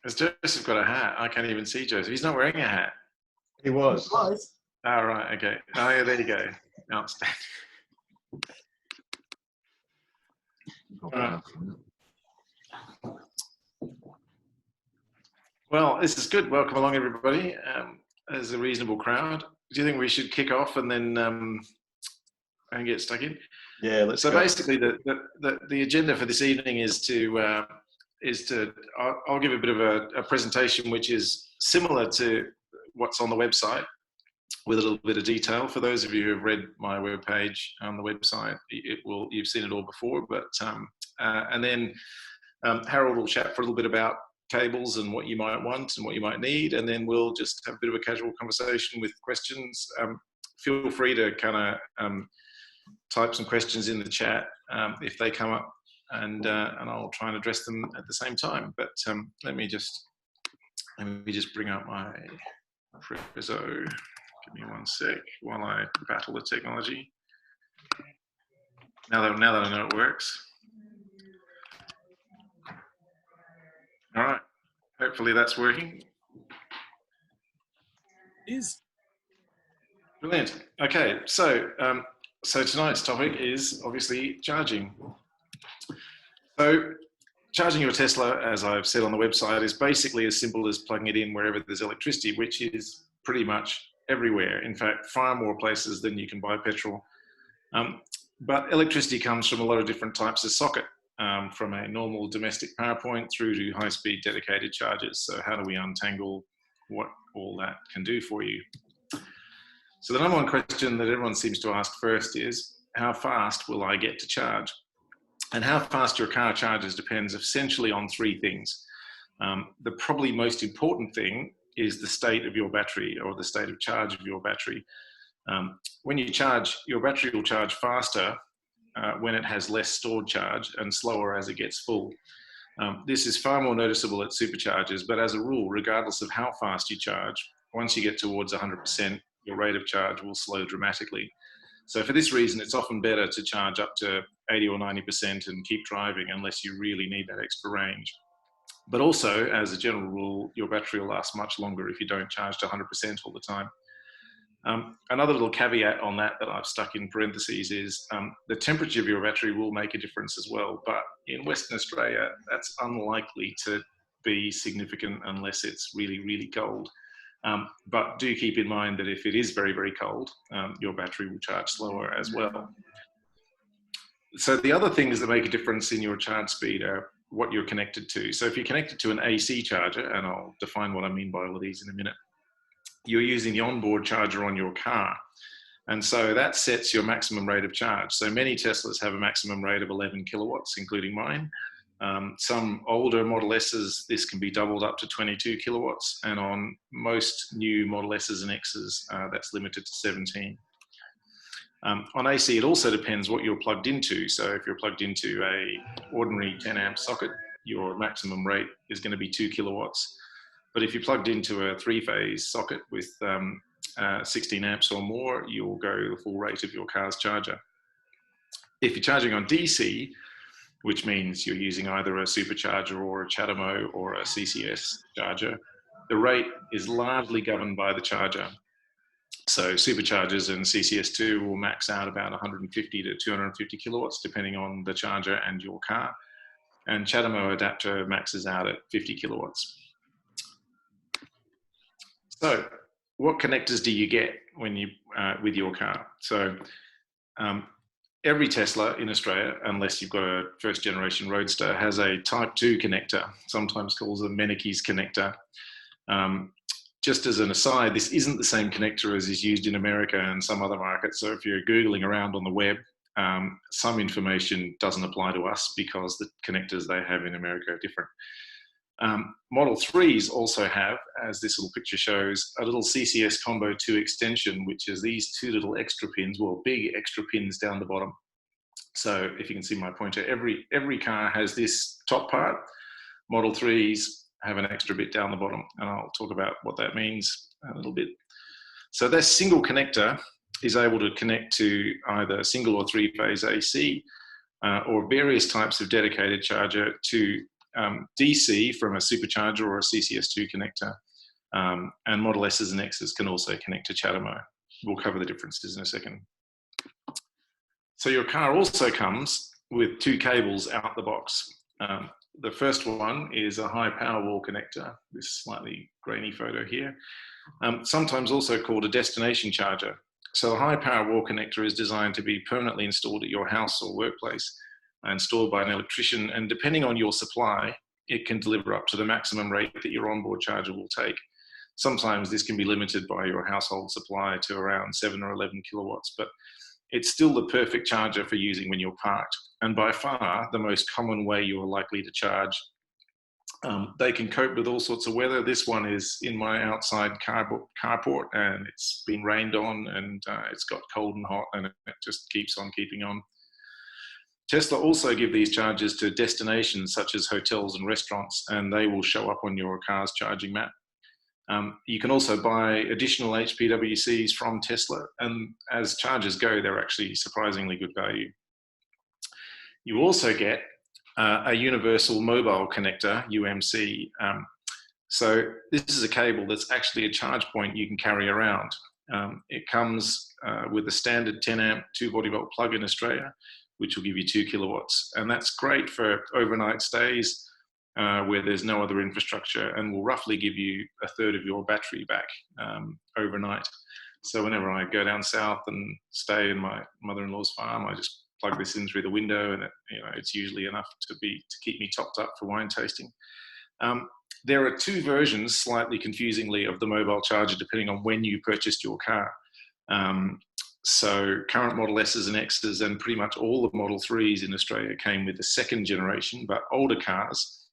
Has Joseph got a hat? I can't even see Joseph. He's not wearing a hat. He was. Oh, right, okay. Oh, yeah, there you go. Outstanding. Well, this is good. Welcome along, everybody. There's a reasonable crowd. Do you think we should kick off and then and get stuck in? Yeah, let's go. Basically, the agenda for this evening is to I'll give a bit of a presentation which is similar to what's on the website, with a little bit of detail. For those of you who have read my webpage on the website, you've seen it all before. But and then Harold will chat for a little bit about cables and what you might want and what you might need, and then we'll just have a bit of a casual conversation with questions. Feel free to kind of type some questions in the chat if they come up, and I'll try and address them at the same time. But let me just bring up my Prezzo. Give me one sec while I battle the technology. Now that I know it works. All right, hopefully that's working. It is. Brilliant. Okay, so tonight's topic is obviously charging. So charging your Tesla, as I've said on the website, is basically as simple as plugging it in wherever there's electricity, which is pretty much everywhere. In fact, far more places than you can buy petrol. But electricity comes from a lot of different types of socket, from a normal domestic power point through to high-speed dedicated chargers. So how do we untangle what all that can do for you? So the number one question that everyone seems to ask first is, how fast will I get to charge? And how fast your car charges depends essentially on three things. The probably most important thing is the state of your battery, or the state of charge of your battery. When you charge, your battery will charge faster when it has less stored charge and slower as it gets full. This is far more noticeable at superchargers, but as a rule, regardless of how fast you charge, once you get towards 100%, your rate of charge will slow dramatically. So for this reason, it's often better to charge up to 80 or 90% and keep driving unless you really need that extra range. But also, as a general rule, your battery will last much longer if you don't charge to 100% all the time. Another little caveat on that I've stuck in parentheses is the temperature of your battery will make a difference as well. But in Western Australia, that's unlikely to be significant unless it's really, really cold. But do keep in mind that if it is very, very cold, your battery will charge slower as well. So the other things that make a difference in your charge speed are what you're connected to. So if you're connected to an AC charger, and I'll define what I mean by all of these in a minute, you're using the onboard charger on your car. And so that sets your maximum rate of charge. So many Teslas have a maximum rate of 11 kilowatts, including mine. Some older Model S's, this can be doubled up to 22 kilowatts. And on most new Model S's and X's, that's limited to 17. On AC, it also depends what you're plugged into. So if you're plugged into a ordinary 10 amp socket, your maximum rate is going to be 2 kilowatts. But if you're plugged into a 3-phase socket with 16 amps or more, you'll go the full rate of your car's charger. If you're charging on DC, which means you're using either a Supercharger or a CHAdeMO or a CCS charger, the rate is largely governed by the charger. So Superchargers and CCS2 will max out about 150 to 250 kilowatts, depending on the charger and your car. And CHAdeMO adapter maxes out at 50 kilowatts. So what connectors do you get when you with your car? So every Tesla in Australia, unless you've got a first generation Roadster, has a type 2 connector, sometimes called a Mennekes connector. Just as an aside, this isn't the same connector as is used in America and some other markets. So if you're Googling around on the web, some information doesn't apply to us because the connectors they have in America are different. Model 3s also have, as this little picture shows, a little CCS Combo 2 extension, which is these two little extra pins, well, big extra pins down the bottom. So if you can see my pointer, every car has this top part. Model 3s have an extra bit down the bottom, and I'll talk about what that means a little bit. So this single connector is able to connect to either single or 3-phase AC, or various types of dedicated charger to DC from a Supercharger or a CCS2 connector. And Model S's and X's can also connect to CHAdeMO. We'll cover the differences in a second. So your car also comes with 2 cables out the box. The first one is a high power wall connector, this slightly grainy photo here, sometimes also called a destination charger. So a high power wall connector is designed to be permanently installed at your house or workplace and stored by an electrician, and depending on your supply, it can deliver up to the maximum rate that your onboard charger will take. Sometimes this can be limited by your household supply to around 7 or 11 kilowatts, but it's still the perfect charger for using when you're parked, and by far the most common way you're likely to charge. They can cope with all sorts of weather. This one is in my outside carport, and it's been rained on, and it's got cold and hot, and it just keeps on keeping on. Tesla also give these chargers to destinations such as hotels and restaurants, and they will show up on your car's charging map. You can also buy additional HPWCs from Tesla, and as chargers go, they're actually surprisingly good value. You also get a universal mobile connector, UMC. So this is a cable that's actually a charge point you can carry around. It comes with a standard 10 amp 240 volt plug in Australia, which will give you 2 kilowatts. And that's great for overnight stays, where there's no other infrastructure, and will roughly give you a third of your battery back overnight. So whenever I go down south and stay in my mother-in-law's farm, I just plug this in through the window, and it's usually enough to keep me topped up for wine tasting. There are 2 versions, slightly confusingly, of the mobile charger depending on when you purchased your car. So current Model S's and X's and pretty much all the Model 3s in Australia came with the 2nd generation, but older cars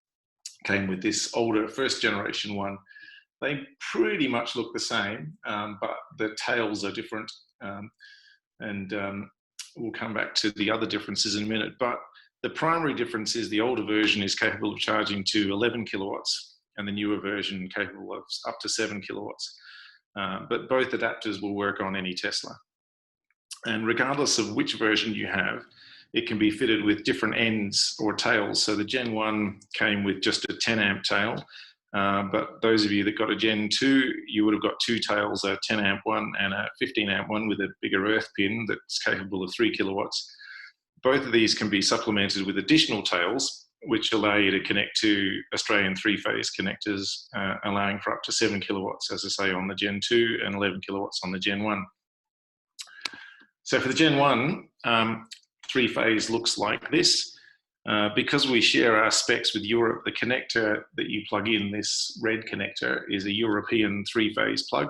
came with this older 1st generation one. They pretty much look the same, but the tails are different. We'll come back to the other differences in a minute. But the primary difference is the older version is capable of charging to 11 kilowatts, and the newer version capable of up to 7 kilowatts. But both adapters will work on any Tesla. And regardless of which version you have, it can be fitted with different ends or tails. So the Gen 1 came with just a 10 amp tail, but those of you that got a Gen 2, you would have got 2 tails, a 10 amp one and a 15 amp one with a bigger earth pin that's capable of 3 kilowatts. Both of these can be supplemented with additional tails, which allow you to connect to Australian 3-phase connectors, allowing for up to 7 kilowatts, as I say, on the Gen 2 and 11 kilowatts on the Gen 1. So for the Gen 1, 3-phase looks like this. Because we share our specs with Europe, the connector that you plug in, this red connector, is a European 3-phase plug.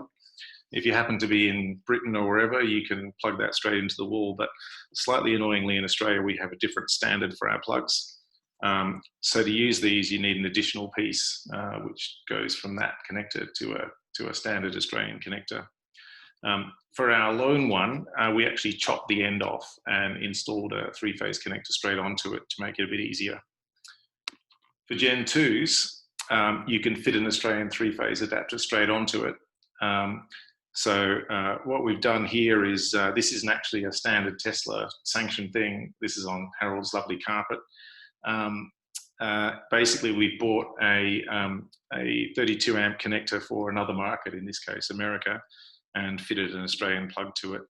If you happen to be in Britain or wherever, you can plug that straight into the wall, but slightly annoyingly in Australia, we have a different standard for our plugs. So to use these, you need an additional piece, which goes from that connector to a standard Australian connector. For our lone one, we actually chopped the end off and installed a 3-phase connector straight onto it to make it a bit easier. For Gen 2s, you can fit an Australian 3-phase adapter straight onto it. What we've done here is, this isn't actually a standard Tesla sanctioned thing. This is on Harold's lovely carpet. Basically, we bought a 32 amp connector for another market, in this case, America, and fitted an Australian plug to it.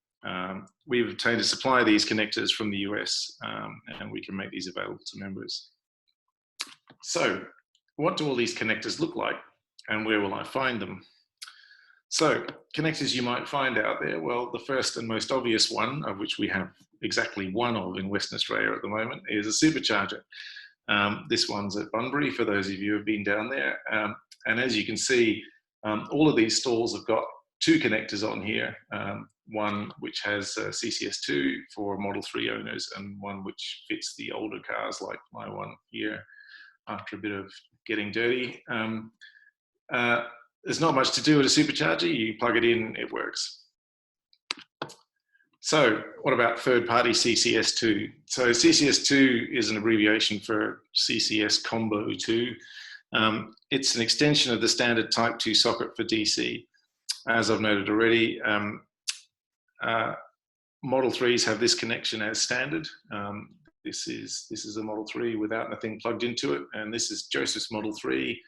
We've obtained a supply of these connectors from the US, and we can make these available to members. So what do all these connectors look like, and where will I find them? So connectors you might find out there, well, the first and most obvious one, of which we have exactly one of in Western Australia at the moment, is a supercharger. This one's at Bunbury, for those of you who have been down there. And as you can see, all of these stalls have got 2 connectors on here, one which has CCS2 for Model 3 owners, and one which fits the older cars like my one here after a bit of getting dirty. There's not much to do with a supercharger. You plug it in, it works. So what about third-party CCS2? So CCS2 is an abbreviation for CCS Combo 2. It's an extension of the standard Type 2 socket for DC. As I've noted already, Model 3s have this connection as standard. this is a Model 3 without anything plugged into it, and this is Joseph's Model 3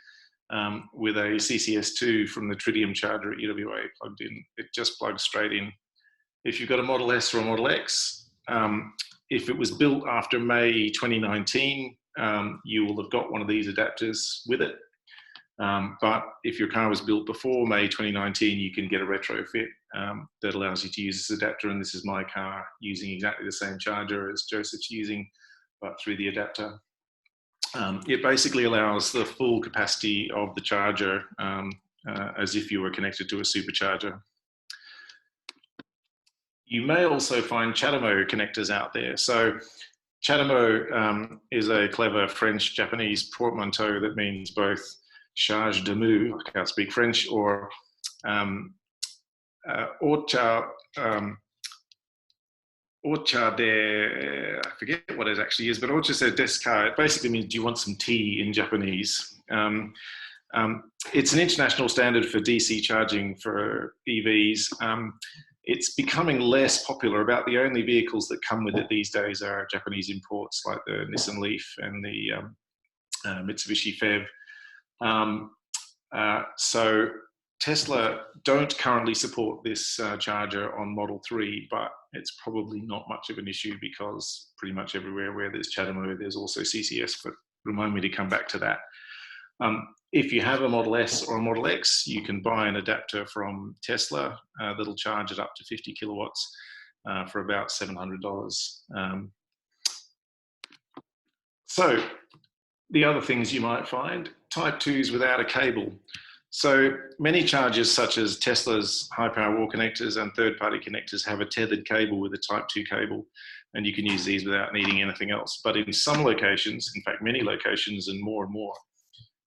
with a CCS2 from the Tritium charger at UWA plugged in. It just plugs straight in. If you've got a Model S or a Model X, if it was built after May 2019, you will have got one of these adapters with it. But if your car was built before May 2019, you can get a retrofit that allows you to use this adapter. And this is my car using exactly the same charger as Joseph's using, but through the adapter. It basically allows the full capacity of the charger as if you were connected to a supercharger. You may also find CHAdeMO connectors out there. So CHAdeMO is a clever French-Japanese portmanteau that means both CHAdeMO, I can't speak French, or I forget what it actually is, but deska, it basically means do you want some tea in Japanese. It's an international standard for DC charging for EVs. It's becoming less popular. About the only vehicles that come with it these days are Japanese imports like the Nissan Leaf and the Mitsubishi FEV. So Tesla don't currently support this charger on Model 3, but it's probably not much of an issue because pretty much everywhere where there's CHAdeMO, there's also CCS, but remind me to come back to that. If you have a Model S or a Model X, you can buy an adapter from Tesla that'll charge it up to 50 kilowatts for about $700. So the other things you might find, Type 2s without a cable. So many chargers such as Tesla's high power wall connectors and third-party connectors have a tethered cable with a Type 2 cable, and you can use these without needing anything else. But in some locations, in fact many locations and more,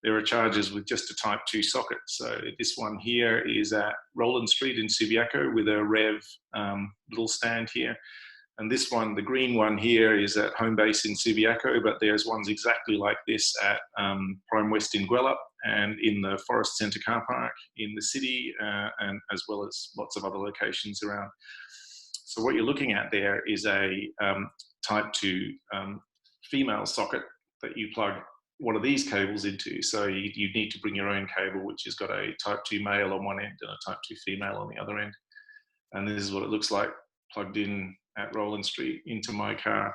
there are chargers with just a Type 2 socket. So this one here is at Roland Street in Subiaco with a Rev little stand here. And this one, the green one here, is at Home Base in Subiaco, but there's ones exactly like this at Prime West in Guelph and in the Forest Centre car park in the city, and as well as lots of other locations around. So what you're looking at there is a Type 2 female socket that you plug one of these cables into. So you need to bring your own cable, which has got a Type 2 male on one end and a Type 2 female on the other end. And this is what it looks like plugged in at Roland Street into my car.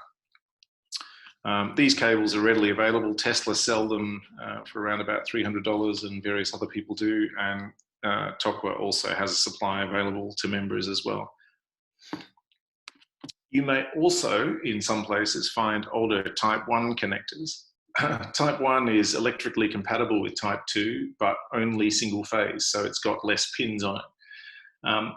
These cables are readily available. Tesla sell them for around about $300 and various other people do. And TOCWA also has a supply available to members as well. You may also, in some places, find older Type 1 connectors. Type 1 is electrically compatible with Type 2, but only single phase, so it's got less pins on it.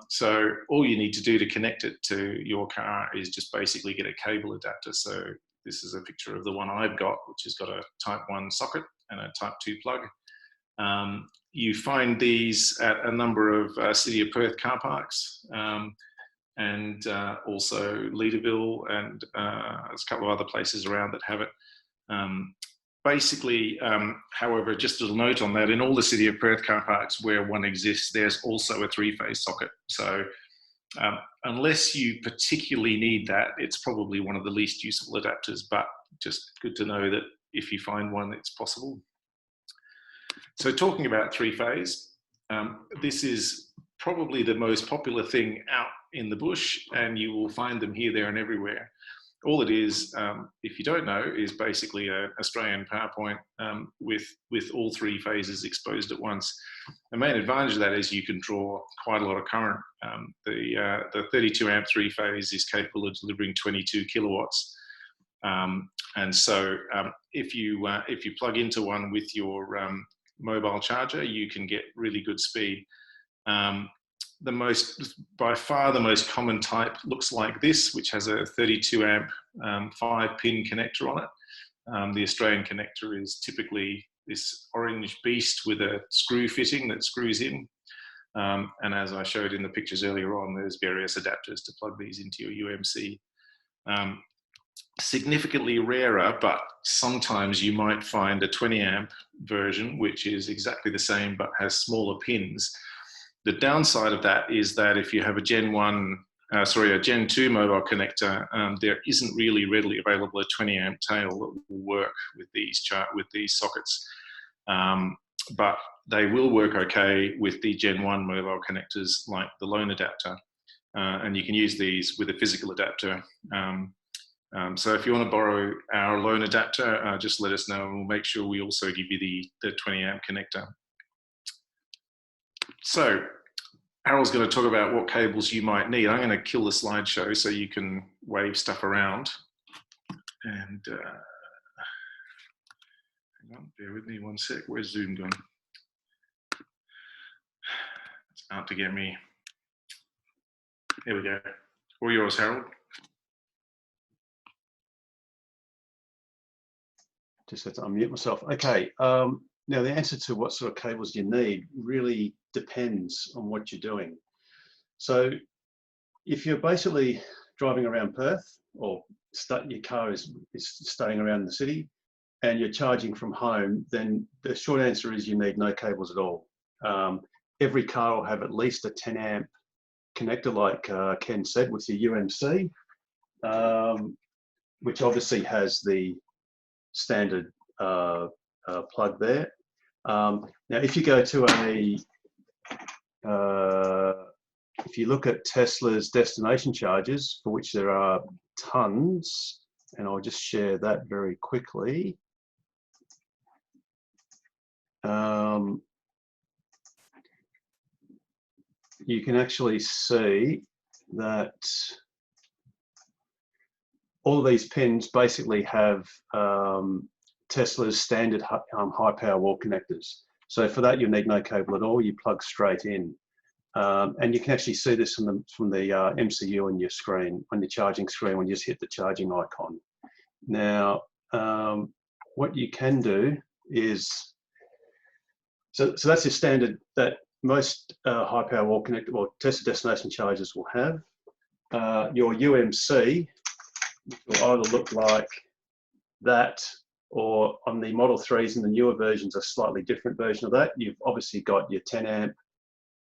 So all you need to do to connect it to your car is just basically get a cable adapter. So this is a picture of the one I've got, which has got a Type 1 socket and a Type 2 plug. You find these at a number of City of Perth car parks, and also Leederville, and there's a couple of other places around that have it. Basically, however, just a little note on that, in all the City of Perth car parks where one exists, there's also a 3-phase socket. So unless you particularly need that, it's probably one of the least useful adapters, but just good to know that if you find one, it's possible. So talking about 3-phase, this is probably the most popular thing out in the bush, and you will find them here, there, and everywhere. All it is, if you don't know, is basically an Australian power point with all 3 phases exposed at once. The main advantage of that is you can draw quite a lot of current. The 32 amp 3-phase is capable of delivering 22 kilowatts. And so if you plug into one with your mobile charger, you can get really good speed. By far the most common type looks like this, which has a 32 amp 5-pin connector on it. The Australian connector is typically this orange beast with a screw fitting that screws in. And as I showed in the pictures earlier on, there's various adapters to plug these into your UMC. Significantly rarer, but sometimes you might find a 20 amp version, which is exactly the same but has smaller pins. The downside of that is that if you have a Gen 1 sorry, a Gen 2 mobile connector, there isn't really readily available a 20 amp tail that will work with these sockets. But they will work okay with the Gen 1 mobile connectors like the lone adapter. And you can use these with a physical adapter. So if you want to borrow our lone adapter, just let us know and we'll make sure we also give you the 20 amp connector. So Harold's going to talk about what cables you might need. I'm going to kill the slideshow so you can wave stuff around. And hang on, bear with me one sec. Where's Zoom gone? It's out to get me. Here we go. All yours, Harold. Just had to unmute myself. Okay. Now, the answer to what sort of cables you need really depends on what you're doing. So if you're basically driving around Perth, or your car is staying around the city, and you're charging from home, then the short answer is you need no cables at all. Every car will have at least a 10 amp connector, like Ken said, with your UMC, which obviously has the standard plug there. Now, if you go to if you look at Tesla's destination chargers, for which there are tons, and I'll just share that very quickly. You can actually see that all of these pins basically have Tesla's standard high power wall connectors. So for that, you need no cable at all. You plug straight in. And you can actually see this from the MCU on your screen, on your charging screen, when you just hit the charging icon. Now, what you can do is, so that's your standard that most high power wall connector or Tesla destination chargers will have. Your UMC will either look like that, or on the Model 3s and the newer versions, a slightly different version of that. You've obviously got your 10 amp.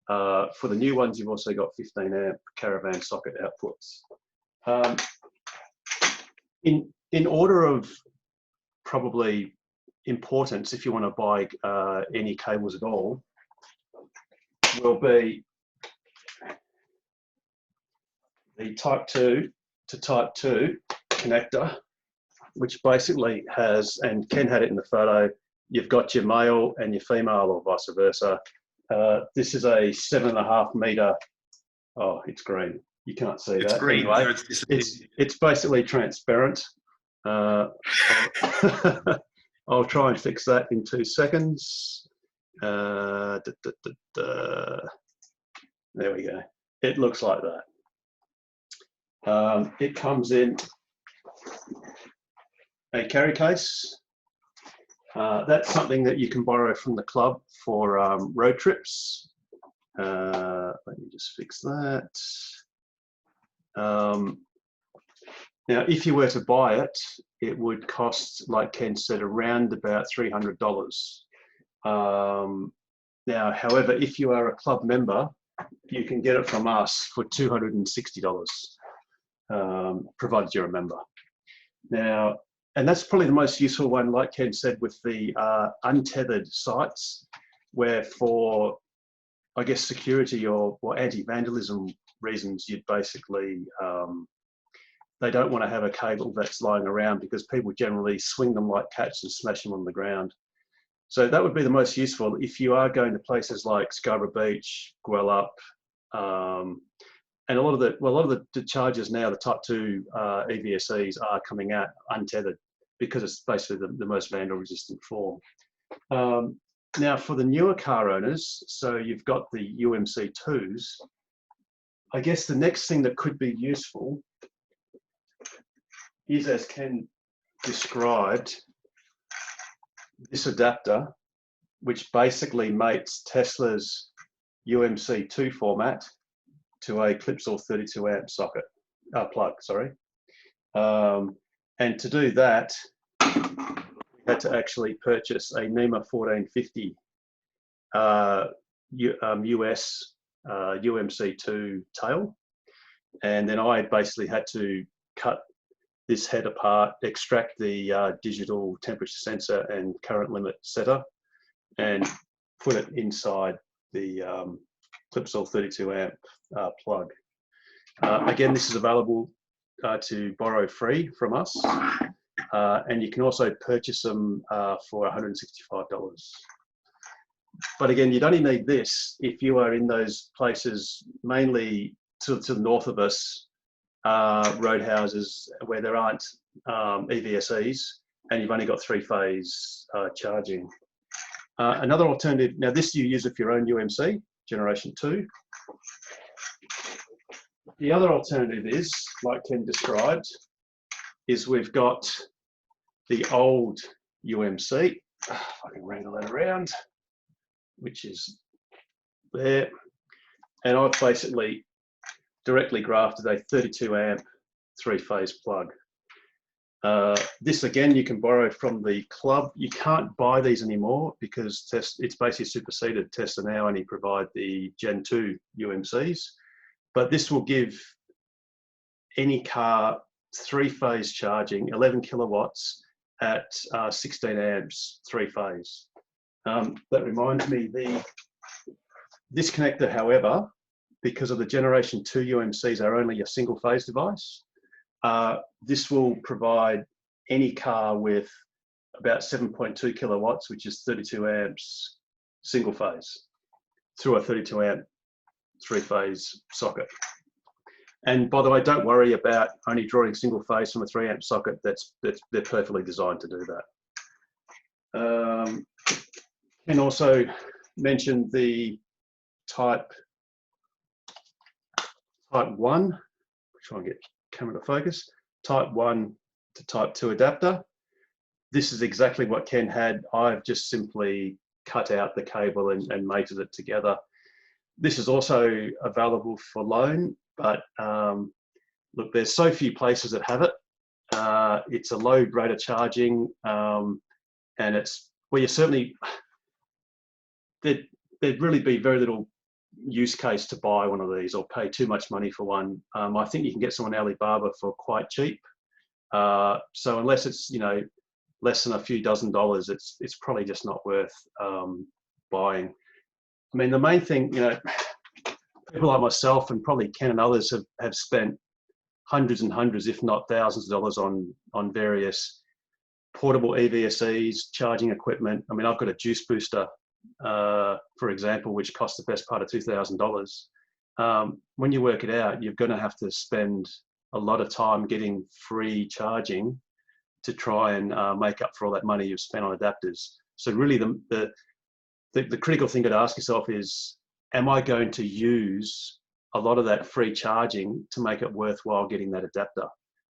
For the new ones, you've also got 15 amp caravan socket outputs. In order of probably importance, if you want to buy any cables at all, will be the Type 2 to Type 2 connector, which basically has, and Ken had it in the photo, you've got your male and your female, or vice versa. This is a 7.5 meter. Oh, it's green. You can't see it's that. Green. Anyway, No, it's basically transparent. I'll try and fix that in 2 seconds. There we go. It looks like that. It comes in a carry case. That's something that you can borrow from the club for road trips. Let me just fix that. Now, if you were to buy it, it would cost, like Ken said, around about $300. Now, however, if you are a club member, you can get it from us for $260, provided you're a member. Now, and that's probably the most useful one, like Ken said, with the untethered sites, where for, I guess, security or anti-vandalism reasons, you'd basically, they don't want to have a cable that's lying around, because people generally swing them like cats and smash them on the ground. So that would be the most useful if you are going to places like Scarborough Beach, Gwelup, and a lot of the chargers now, the Type 2 EVSEs are coming out untethered, because it's basically the most vandal-resistant form. Now, for the newer car owners, so you've got the UMC2s, I guess the next thing that could be useful is, as Ken described, this adapter, which basically mates Tesla's UMC2 format to a Clipsal 32 amp socket, plug, sorry. And to do that, we had to actually purchase a NEMA 1450 US UMC2 tail. And then I basically had to cut this head apart, extract the digital temperature sensor and current limit setter, and put it inside the Clipsal 32 amp plug. Again, this is available to borrow free from us, and you can also purchase them for $165. But again, you'd only need this if you are in those places, mainly to the north of us, roadhouses where there aren't EVSEs, and you've only got 3-phase charging. Another alternative, now this you use with your own UMC, generation 2. The other alternative is, like Ken described, is we've got the old UMC, if I can wrangle that around, which is there. And I've basically directly grafted a 32 amp 3-phase plug. This again, you can borrow from the club. You can't buy these anymore because it's basically superseded. Tesla now only provide the Gen 2 UMCs, but this will give any car 3-phase charging, 11 kilowatts at 16 amps, 3-phase. That reminds me, this connector, however, because of the generation 2 UMCs are only a single-phase device, this will provide any car with about 7.2 kilowatts, which is 32 amps, single phase, through a 32 amp 3-phase socket. And by the way, don't worry about only drawing single phase from a 3 amp socket. They're perfectly designed to do that. And also mentioned the type 1, try and get camera to focus, type 1 to type 2 adapter. This is exactly what Ken had. I've just simply cut out the cable and mated it together. This is also available for loan, but look, there's so few places that have it. It's a low rate of charging, and it's, well, you certainly, there'd really be very little use case to buy one of these or pay too much money for one. I think you can get some on Alibaba for quite cheap. So unless it's, you know, less than a few $dozen, it's probably just not worth buying. I mean, the main thing, you know, people like myself and probably Ken and others have spent hundreds and hundreds, if not thousands of dollars on various portable EVSEs, charging equipment. I mean, I've got a juice booster, for example, which costs the best part of $2,000. When you work it out, you're going to have to spend a lot of time getting free charging to try and make up for all that money you've spent on adapters. So really the critical thing to ask yourself is, am I going to use a lot of that free charging to make it worthwhile getting that adapter?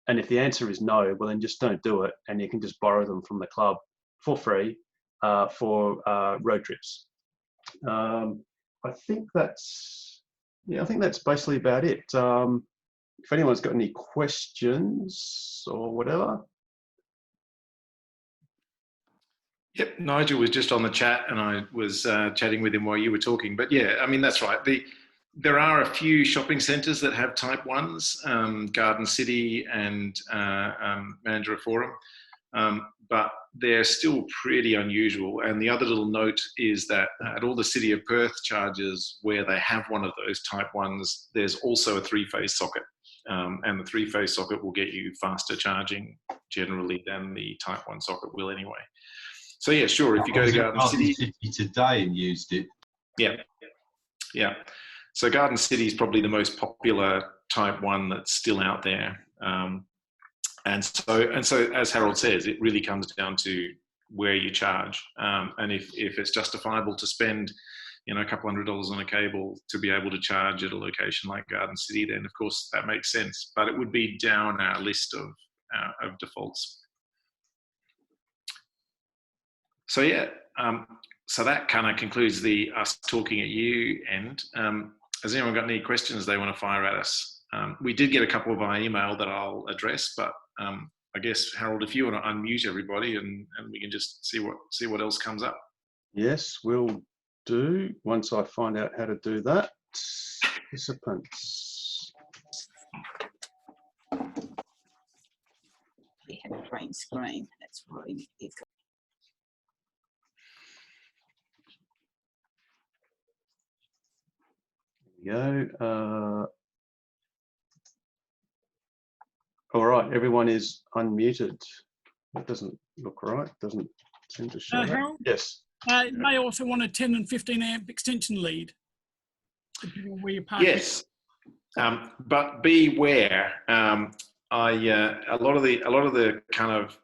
And if the answer is no, well then just don't do it, and you can just borrow them from the club for free for road trips. I think that's basically about it. If anyone's got any questions or whatever. Yep, Nigel was just on the chat and I was chatting with him while you were talking. But yeah, I mean, that's right. There are a few shopping centres that have type 1s, Garden City and Mandurah Forum, but they're still pretty unusual. And the other little note is that at all the City of Perth chargers where they have one of those type 1s, there's also a 3-phase socket. And the 3-phase socket will get you faster charging generally than the type 1 socket will anyway. So yeah, sure, if you go to Garden City today and used it. Yeah, yeah. So Garden City is probably the most popular type 1 that's still out there. And so, as Harold says, it really comes down to where you charge. And if it's justifiable to spend, you know, a couple $100 on a cable to be able to charge at a location like Garden City, then of course that makes sense. But it would be down our list of defaults. So yeah, so that kind of concludes the us talking at you end. Has anyone got any questions they want to fire at us? We did get a couple via email that I'll address, but I guess Harold, if you want to unmute everybody and we can just see what else comes up. Yes, we'll do once I find out how to do that. Participants. we have a green screen. That's why it's Go. All right, everyone is unmuted. That doesn't look right. Doesn't seem to show. Harold? Yes. It may also want a 10 and 15 amp extension lead, depending on where you're parking. Yes, but beware. A lot of the kind of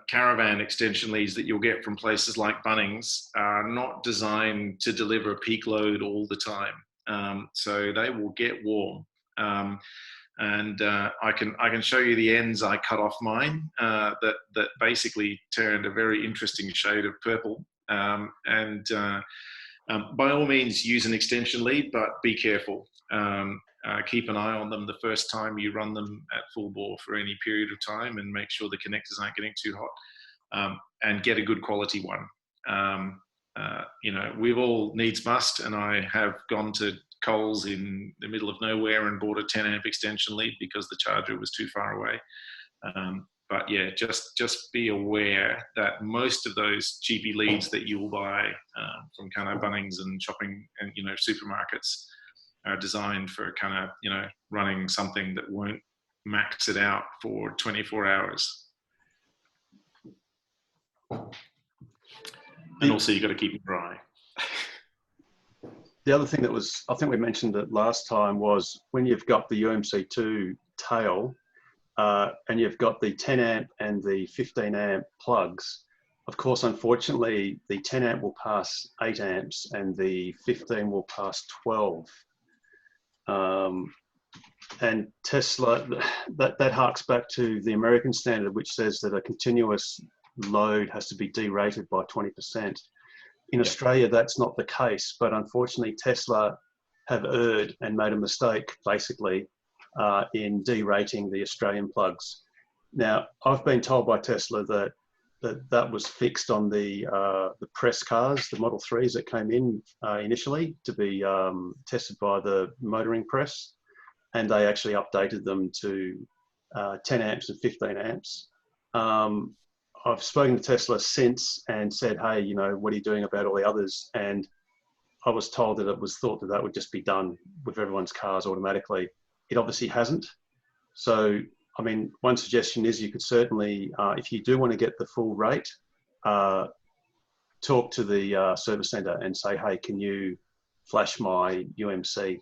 caravan extension leads that you'll get from places like Bunnings are not designed to deliver a peak load all the time. So they will get warm. And I can show you the ends I cut off mine that basically turned a very interesting shade of purple. By all means, use an extension lead, but be careful. Keep an eye on them the first time you run them at full bore for any period of time, and make sure the connectors aren't getting too hot. And get a good quality one. You know, we've all needs must, and I have gone to Coles in the middle of nowhere and bought a 10 amp extension lead because the charger was too far away. But yeah, just be aware that most of those cheapy leads that you will buy from kind of Bunnings and shopping and, you know, supermarkets are designed for kind of, you know, running something that won't max it out for 24 hours. And also, you've got to keep it dry. The other thing that was, I think we mentioned it last time, was when you've got the UMC2 tail and you've got the 10 amp and the 15 amp plugs, of course, unfortunately, the 10 amp will pass 8 amps and the 15 will pass 12. And Tesla, that harks back to the American standard, which says that a continuous load has to be derated by 20%. In Australia, that's not the case, but unfortunately, Tesla have erred and made a mistake, basically, in derating the Australian plugs. Now, I've been told by Tesla that was fixed on the press cars, the Model 3s that came in initially to be tested by the motoring press, and they actually updated them to 10 amps and 15 amps. I've spoken to Tesla since and said, hey, you know, what are you doing about all the others? And I was told that it was thought that that would just be done with everyone's cars automatically. It obviously hasn't. So, I mean, one suggestion is you could certainly, if you do want to get the full rate, talk to the service center and say, hey, can you flash my UMC?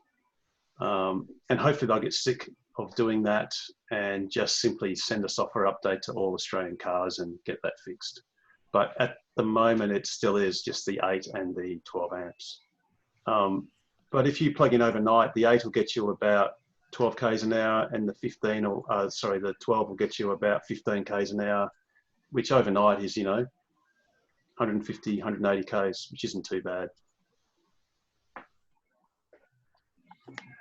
And hopefully they'll get sick of doing that and just simply send a software update to all Australian cars and get that fixed. But at the moment, it still is just the 8 and the 12 amps. But if you plug in overnight, the 8 will get you about 12 k's an hour, and the 12 will get you about 15 k's an hour, which overnight is, you know, 150, 180 k's, which isn't too bad.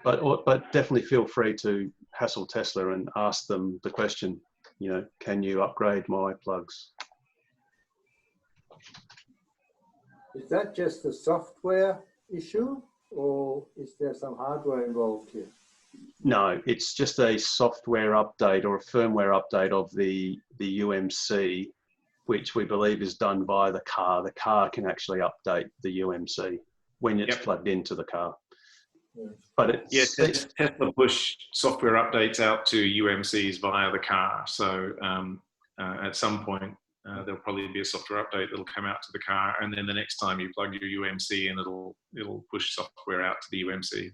But definitely feel free to hassle Tesla and ask them the question, you know, can you upgrade my plugs? Is that just a software issue, or is there some hardware involved here? No, it's just a software update or a firmware update of the UMC, which we believe is done by the car. The car can actually update the UMC when it's plugged into the car. But it's, Tesla push software updates out to UMCs via the car. So at some point, there'll probably be a software update that'll come out to the car, and then the next time you plug your UMC in, it'll push software out to the UMC.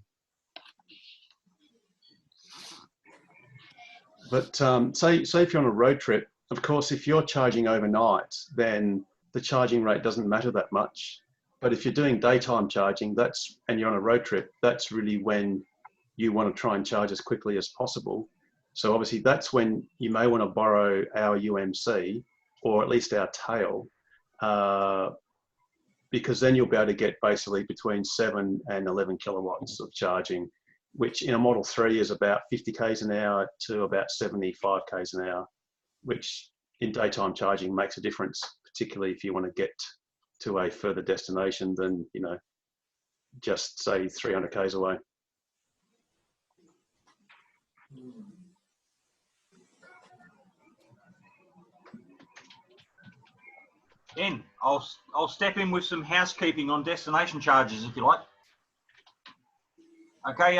But say if you're on a road trip, of course, if you're charging overnight, then the charging rate doesn't matter that much. But if you're doing daytime charging, and you're on a road trip, that's really when you want to try and charge as quickly as possible. So obviously that's when you may want to borrow our UMC, or at least our tail, because then you'll be able to get basically between 7 and 11 kilowatts of charging, which in a Model 3 is about 50 k's an hour to about 75 k's an hour, which in daytime charging makes a difference, particularly if you want to get to a further destination than, you know, just say 300 k's away. Ken, I'll step in with some housekeeping on destination charges, if you like. Okay.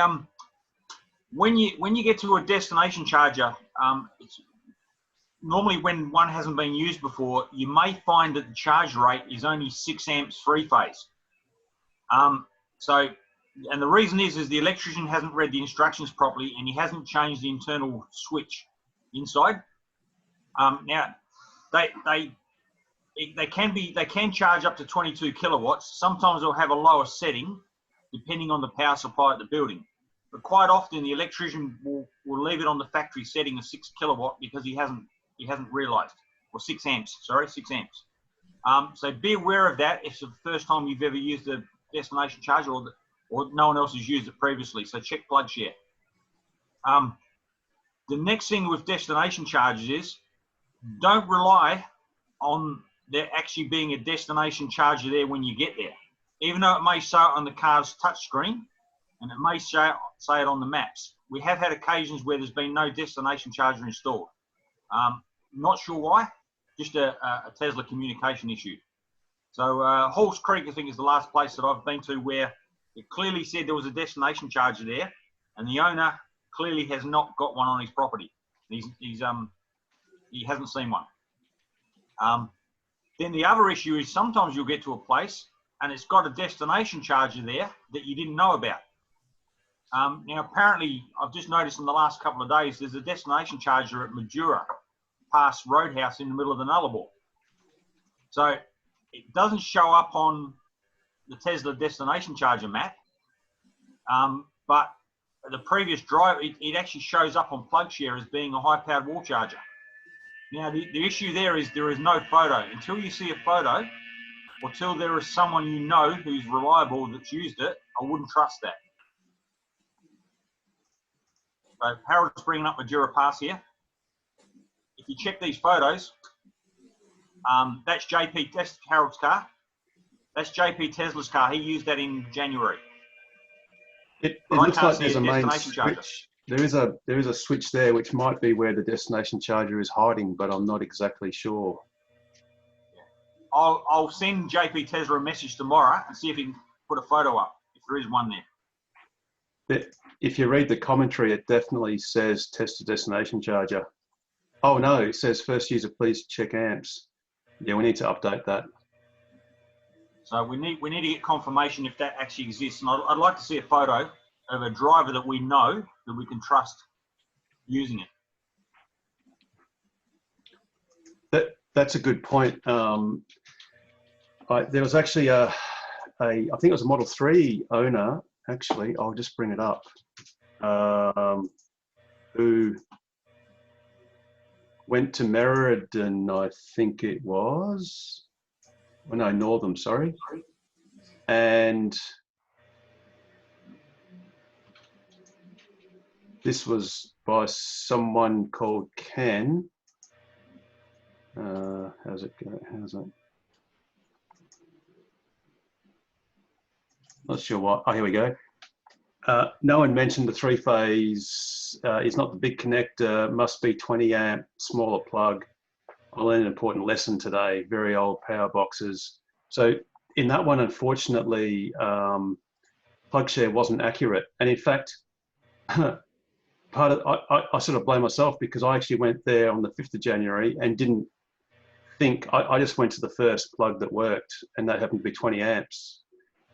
When you get to a destination charger, it's normally when one hasn't been used before, you may find that the charge rate is only 6 amps three phase. And the reason is the electrician hasn't read the instructions properly and he hasn't changed the internal switch inside. Now, they can charge up to 22 kilowatts. Sometimes they'll have a lower setting depending on the power supply at the building. But quite often the electrician will leave it on the factory setting of 6 kilowatt because he hasn't realised, or 6 amps. Sorry, 6 amps. So be aware of that if it's the first time you've ever used a destination charger or no one else has used it previously. So check plug share. The next thing with destination chargers is don't rely on there actually being a destination charger there when you get there. Even though it may show it on the car's touchscreen and it may say it on the maps. We have had occasions where there's been no destination charger installed. Not sure why, just a Tesla communication issue. So Halls Creek, I think, is the last place that I've been to where it clearly said there was a destination charger there and the owner clearly has not got one on his property. He hasn't seen one. Then the other issue is sometimes you'll get to a place and it's got a destination charger there that you didn't know about. Now, apparently, I've just noticed in the last couple of days, there's a destination charger at Madura, past Roadhouse in the middle of the Nullarbor. So it doesn't show up on the Tesla destination charger map, but the previous drive, it actually shows up on PlugShare as being a high-powered wall charger. Now, the issue there is no photo. Until you see a photo, or till there is someone you know who's reliable that's used it, I wouldn't trust that. So Harold's bringing up Madura Pass here. If you check these photos, that's JP, that's Harold's car. That's JP Tesla's car. He used that in January. It looks like there's a main switch. There is a switch there, which might be where the destination charger is hiding, but I'm not exactly sure. I'll send JP Tesla a message tomorrow and see if he can put a photo up, if there is one there. If you read the commentary, it definitely says test a destination charger. Oh no, it says first user, please check amps. Yeah, we need to update that. So we need to get confirmation if that actually exists. And I'd like to see a photo of a driver that we know that we can trust using it. That's a good point. There was actually I think it was a Model 3 owner, actually, I'll just bring it up, who went to Meriden, I think it was, well, no, Northam, sorry. And this was by someone called Ken. How's it go? How's it? Not sure what. Oh, here we go. No one mentioned the three-phase. It's not the big connector. Must be 20 amp, smaller plug. I learned an important lesson today. Very old power boxes. So in that one, unfortunately, PlugShare wasn't accurate. And in fact, I sort of blame myself because I actually went there on the 5th of January and didn't think, I just went to the first plug that worked, and that happened to be 20 amps.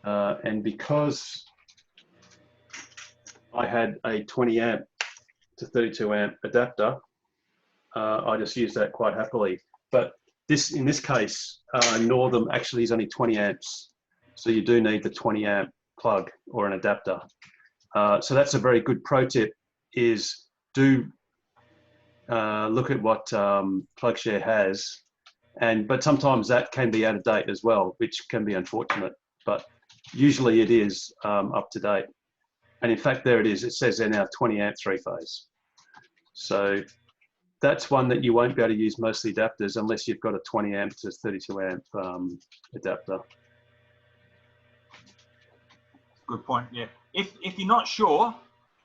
And because I had a 20 amp to 32 amp adapter, I just used that quite happily. But in this case, Northam actually is only 20 amps. So you do need the 20 amp plug or an adapter. So that's a very good pro tip, is do look at what PlugShare has. But sometimes that can be out of date as well, which can be unfortunate. But usually it is up to date. And in fact, there it is. It says there now 20 amp three phase. So that's one that you won't be able to use most of the adapters unless you've got a 20 amp to 32 amp adapter. Good point. Yeah. If you're not sure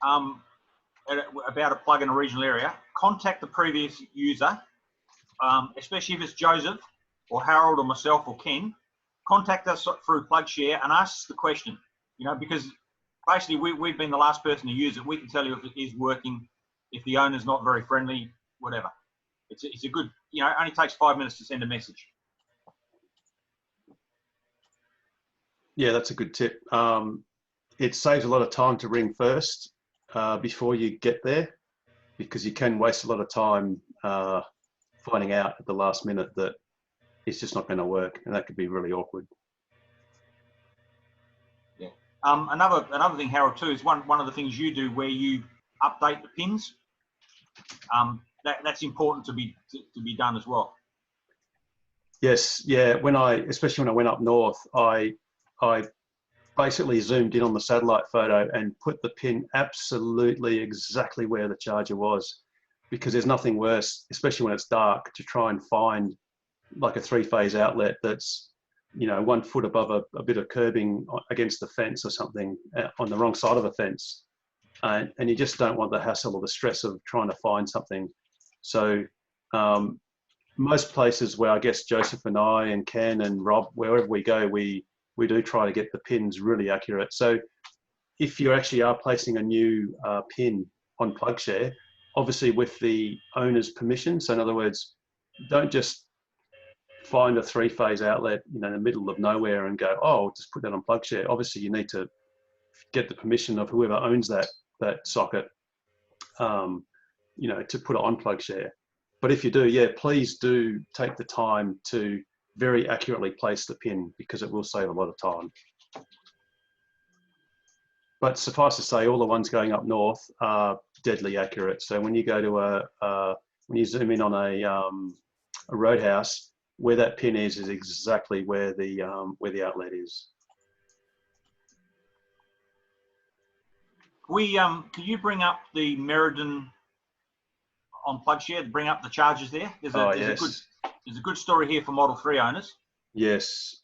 about a plug in a regional area, contact the previous user, especially if it's Joseph. or Harold or myself or Ken, contact us through PlugShare and ask us the question, you know, because basically we've been the last person to use it. We can tell you if it is working, if the owner's not very friendly, whatever. It's a good, you know, it only takes 5 minutes to send a message. Yeah, that's a good tip. It saves a lot of time to ring first before you get there, because you can waste a lot of time finding out at the last minute that it's just not going to work, and that could be really awkward. Yeah. Another thing, Harold, too, is one of the things you do where you update the pins. That's important to be done as well. Yes, yeah. Especially when I went up north, I basically zoomed in on the satellite photo and put the pin absolutely exactly where the charger was, because there's nothing worse, especially when it's dark, to try and find like a 3-phase outlet that's, you know, 1 foot above a bit of curbing against the fence or something on the wrong side of a fence. And you just don't want the hassle or the stress of trying to find something. So most places where I guess Joseph and I and Ken and Rob, wherever we go, we do try to get the pins really accurate. So if you actually are placing a new pin on PlugShare, obviously with the owner's permission. So in other words, don't just find a 3-phase outlet, you know, in the middle of nowhere and go, oh, I'll just put that on PlugShare. Obviously you need to get the permission of whoever owns that socket, you know, to put it on PlugShare. But if you do, yeah, please do take the time to very accurately place the pin, because it will save a lot of time. But suffice to say, all the ones going up north are deadly accurate. So when you go to when you zoom in on a roadhouse, where that pin is exactly where the outlet is. Can you bring up the Meriden on PlugShare? Bring up the charges there. There's a good story here for Model 3 owners. Yes.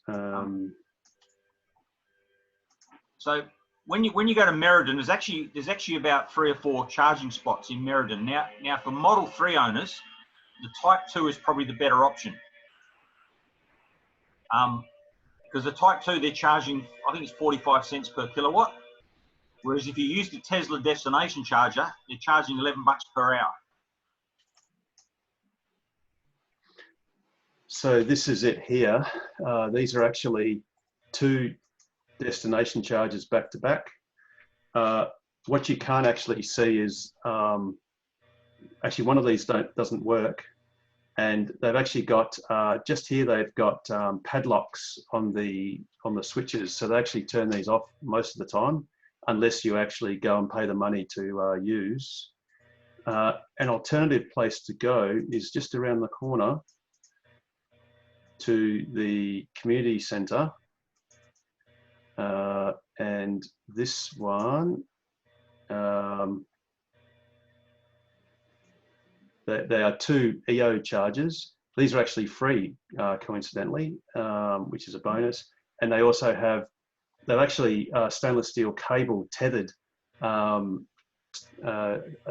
So when you go to Meriden, there's actually about 3 or 4 charging spots in Meriden. Now for Model 3 owners, the Type 2 is probably the better option. Because the Type 2, they're charging, I think it's 45 cents per kilowatt. Whereas if you use the Tesla destination charger, they're charging $11 per hour. So this is it here. These are actually 2 destination chargers back to back. What you can't actually see is actually one of these doesn't work, and they've actually got just here they've got padlocks on the switches, so they actually turn these off most of the time unless you actually go and pay the money to use. An alternative place to go is just around the corner to the community centre, and this one, they are 2 EO chargers. These are actually free, coincidentally, which is a bonus. And they also have, they're actually stainless steel cable tethered, a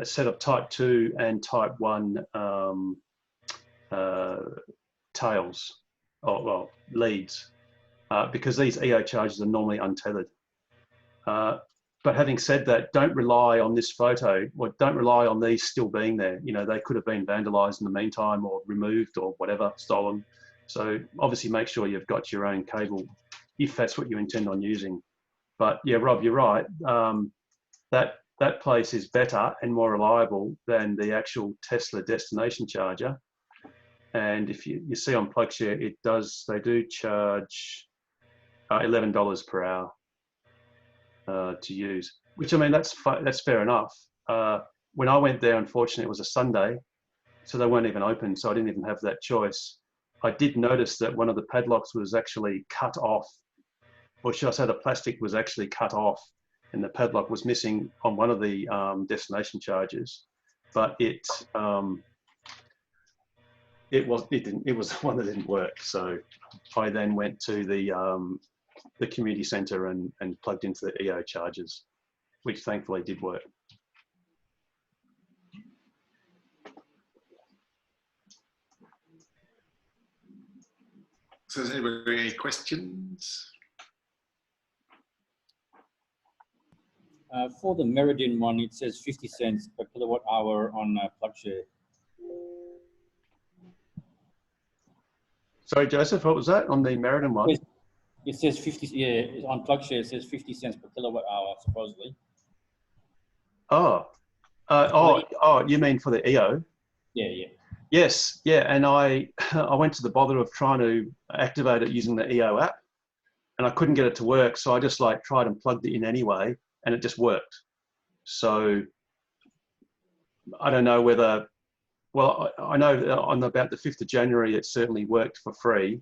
set of Type 2 and Type 1 tails, well, leads, because these EO chargers are normally untethered. But having said that, don't rely on this photo, or don't rely on these still being there. You know, they could have been vandalized in the meantime or removed or whatever, stolen. So obviously make sure you've got your own cable if that's what you intend on using. But yeah, Rob, you're right. That place is better and more reliable than the actual Tesla destination charger. And if you see on PlugShare, they do charge $11 per hour to use, which, I mean, that's fair enough. When I went there, unfortunately, it was a Sunday, so they weren't even open, so I didn't even have that choice. I did notice that one of the padlocks was actually cut off, or should I say the plastic was actually cut off, and the padlock was missing on one of the destination chargers, but it was the one that didn't work. So I then went to the community centre and plugged into the EO chargers, which thankfully did work. So has anybody any questions? For the Meridian one, it says 50 cents per kilowatt hour on PlugShare. Sorry, Joseph, what was that on the Meriden one? Yes. It says 50, yeah, on PlugShare it says 50 cents per kilowatt hour, supposedly. Oh, you mean for the EO? Yeah, yeah. Yes, yeah, and I went to the bother of trying to activate it using the EO app, and I couldn't get it to work, so I just like tried and plugged it in anyway, and it just worked. So I don't know whether, well, I know that on about the 5th of January, it certainly worked for free.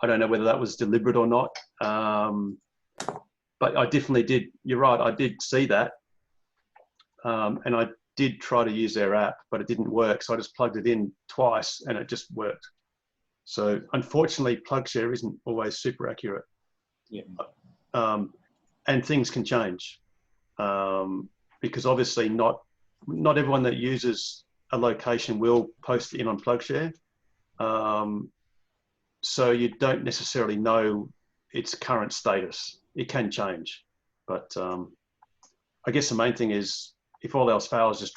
I don't know whether that was deliberate or not, but I definitely did. You're right, I did see that, and I did try to use their app, but it didn't work. So I just plugged it in twice and it just worked. So unfortunately, PlugShare isn't always super accurate. Yeah. And things can change because obviously not everyone that uses a location will post it in on PlugShare. So you don't necessarily know its current status. It can change, but I guess the main thing is, if all else fails, just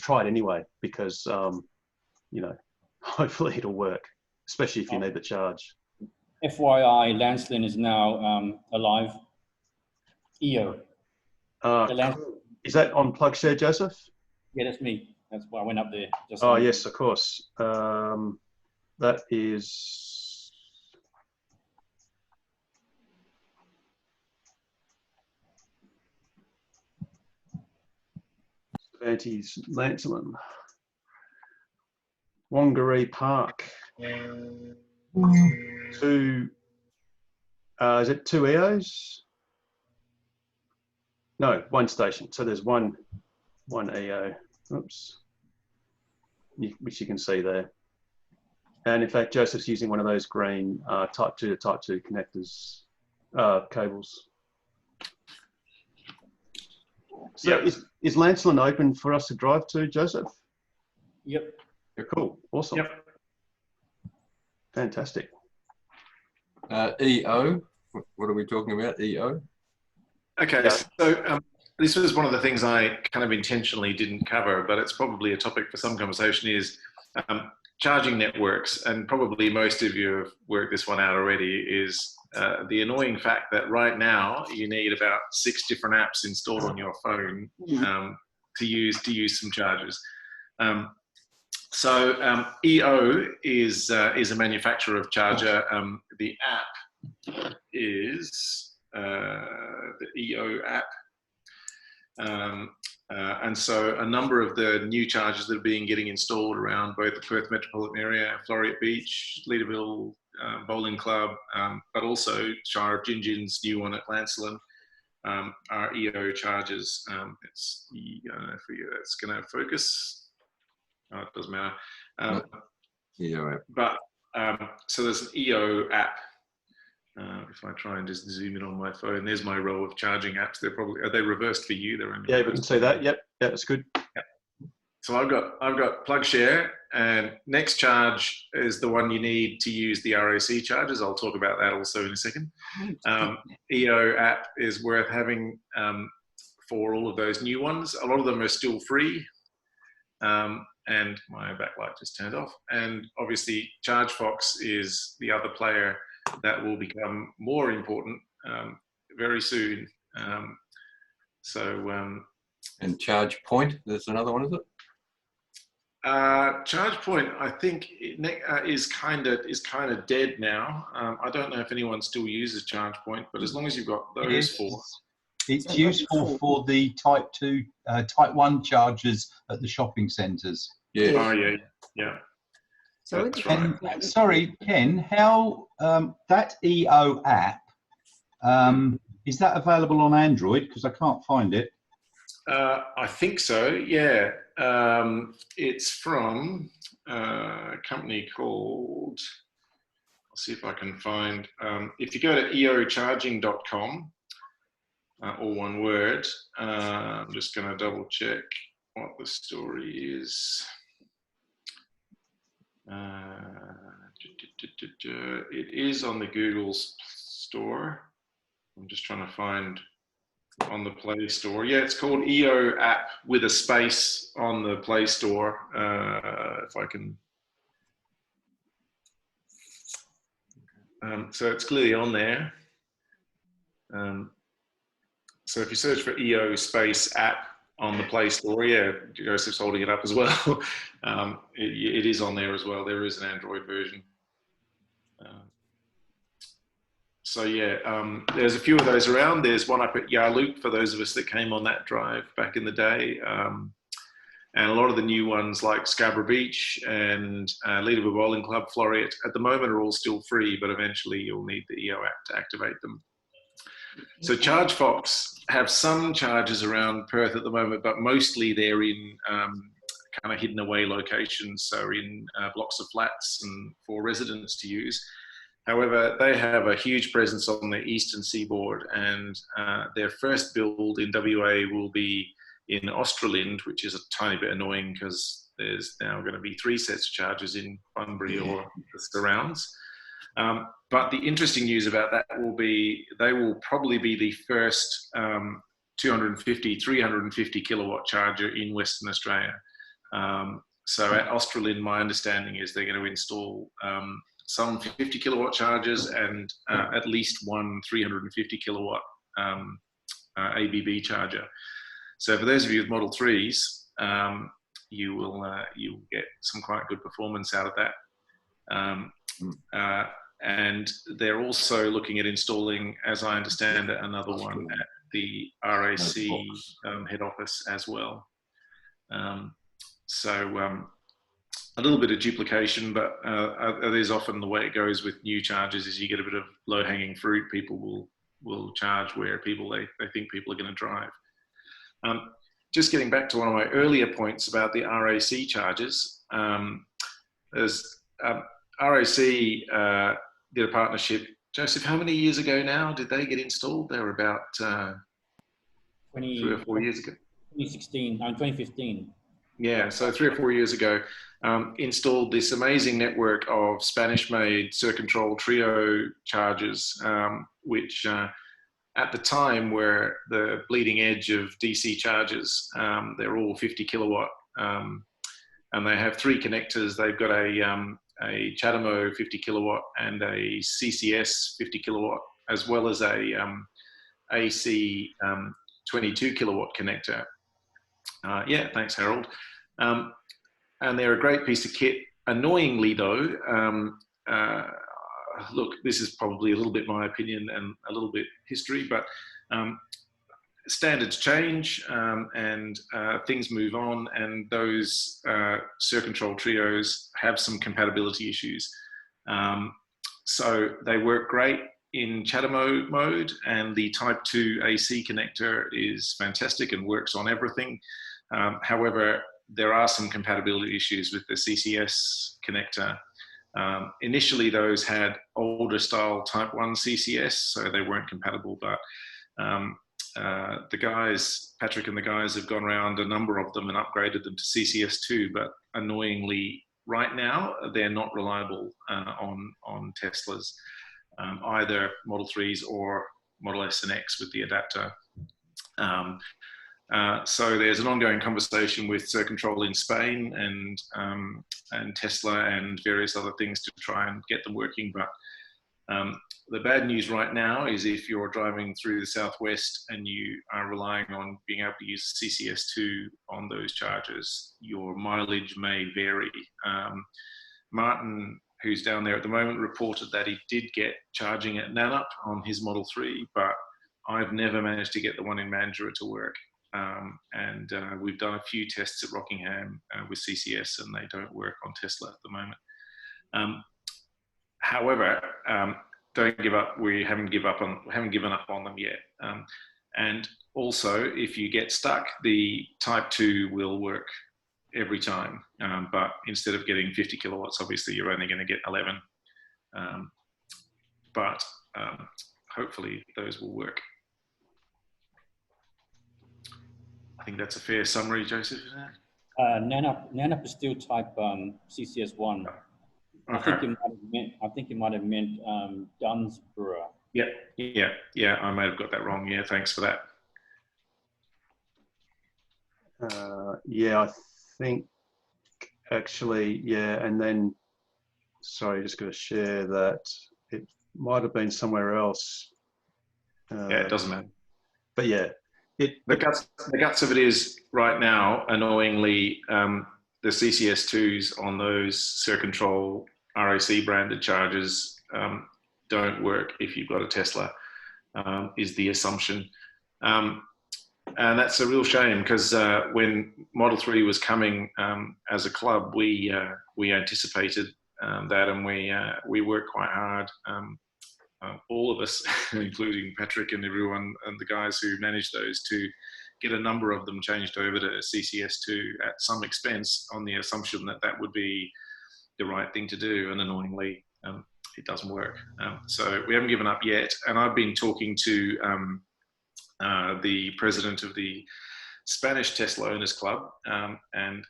try it anyway, because you know, hopefully it'll work, especially if you need the charge. FYI, Lancelin is now alive. EO. Is that on PlugShare, Joseph? Yeah, that's me. That's why I went up there. Just Oh, yes, of course. That is... Cervantes, Lancelin. Whangaree Park. Two... is it 2 EOs? No, 1 station. So there's one EO. Oops. Which you can see there. And in fact, Joseph's using one of those green type 2 to type 2 connectors, cables. So Yep. Is Lancelin open for us to drive to, Joseph? Yep. Yeah, cool. Awesome. Yep. Fantastic. EO, what are we talking about, EO? Okay, Yeah. so this was one of the things I kind of intentionally didn't cover, but it's probably a topic for some conversation, is charging networks. And probably most of you have worked this one out already, is the annoying fact that right now you need about 6 different apps installed on your phone to use some chargers. So EO is a manufacturer of charger. The app is the EO app. And so a number of the new chargers that are getting installed around both the Perth metropolitan area, Floreat Beach, Leederville, Bowling Club, but also Shire of Gingin's new one at Lancelin, are EO chargers. It's it's going to focus. Oh, it doesn't matter. EO app. But so there's an EO app. If I try and just zoom in on my phone, there's my row of charging apps. Are they reversed for you? They're only Yeah, we can see that. Yep, yeah, that's good. Yep. So I've got PlugShare, and NextCharge is the one you need to use the ROC chargers. I'll talk about that also in a second. EO app is worth having for all of those new ones. A lot of them are still free. And my backlight just turned off. And obviously ChargeFox is the other player that will become more important very soon. And ChargePoint, there's another one, is it? ChargePoint, I think, is kind of dead now. I don't know if anyone still uses ChargePoint, but as long as you've got those 4. It's useful for the type 1 chargers at the shopping centres. Yeah. Oh yeah. So That's right. And, sorry, Ken, how that EO app, is that available on Android? Because I can't find it. I think so, yeah. It's from a company called, I'll see if I can find, if you go to eocharging.com, all one word, I'm just going to double check what the story is. It is on the Google store. I'm just trying to find on the Play Store. Yeah, it's called EO app with a space on the Play Store. If I can. So it's clearly on there. So if you search for EO space app on the Play Store, yeah, Joseph's holding it up as well. It is on there as well. There is an Android version. So yeah, there's a few of those around. There's one up at Yarloop for those of us that came on that drive back in the day. And a lot of the new ones like Scarborough Beach and Leaderwood Bowling Club, Floriat, at the moment are all still free, but eventually you'll need the EO app to activate them. So ChargeFox have some chargers around Perth at the moment, but mostly they're in kind of hidden away locations, so in blocks of flats and for residents to use. However, they have a huge presence on the eastern seaboard, and their first build in WA will be in Australind, which is a tiny bit annoying because there's now going to be 3 sets of chargers in Bunbury or the surrounds. But the interesting news about that will be they will probably be the first 250, 350 kilowatt charger in Western Australia. So at Australind, my understanding is they're going to install some 50 kilowatt chargers and at least one 350 kilowatt ABB charger. So for those of you with Model 3s, you will get some quite good performance out of that. And they're also looking at installing, as I understand it, another one at the RAC head office as well. A little bit of duplication, but it is often the way it goes with new chargers is you get a bit of low-hanging fruit. People will charge where they think people are going to drive. Just getting back to one of my earlier points about the RAC chargers, RAC did a partnership. Joseph, how many years ago now did they get installed? They were about 3 or 4 years ago. 2015. Yeah, so 3 or 4 years ago, installed this amazing network of Spanish-made Circontrol Trio chargers, which at the time were the bleeding edge of DC chargers. They're all 50 kilowatt, and they have 3 connectors. They've got a CHAdeMO 50 kilowatt and a CCS 50 kilowatt, as well as a AC 22 kilowatt connector. Yeah, thanks, Harold. And they're a great piece of kit. Annoyingly, though, look, this is probably a little bit my opinion and a little bit history, but standards change and things move on, and those Circontrol Trios have some compatibility issues. So they work great in CHAdeMO mode, and the Type 2 AC connector is fantastic and works on everything. However, there are some compatibility issues with the CCS connector. Initially, those had older style Type 1 CCS, so they weren't compatible, but the guys, Patrick and the guys, have gone around a number of them and upgraded them to CCS2, but annoyingly, right now, they're not reliable on Teslas, either Model 3s or Model S and X with the adapter. So there's an ongoing conversation with Circontrol in Spain and Tesla and various other things to try and get them working. But the bad news right now is if you're driving through the southwest and you are relying on being able to use CCS2 on those chargers, your mileage may vary. Martin, who's down there at the moment, reported that he did get charging at Nanup on his Model 3, but I've never managed to get the one in Mandurah to work. We've done a few tests at Rockingham with CCS, and they don't work on Tesla at the moment. However, don't give up. We haven't given up on them yet. And also, if you get stuck, the Type 2 will work every time. But instead of getting 50 kilowatts, obviously you're only going to get 11. But hopefully those will work. I think that's a fair summary, Joseph, isn't it? Nanup is still type CCS1. I think it might have meant Dunsborough. Yeah. I may have got that wrong. Yeah, thanks for that. Yeah, I think actually, yeah, and then, sorry, just going to share that it might have been somewhere else. Yeah, it doesn't matter. But yeah, the guts of it is right now, annoyingly, the CCS2s on those Circontrol RAC branded chargers don't work if you've got a Tesla, is the assumption. And that's a real shame because when Model 3 was coming as a club, we anticipated that, and we worked quite hard, all of us, including Patrick and everyone and the guys who managed those, to get a number of them changed over to CCS2 at some expense on the assumption that that would be the right thing to do. And annoyingly, it doesn't work. So we haven't given up yet. And I've been talking to the president of the Spanish Tesla Owners Club, and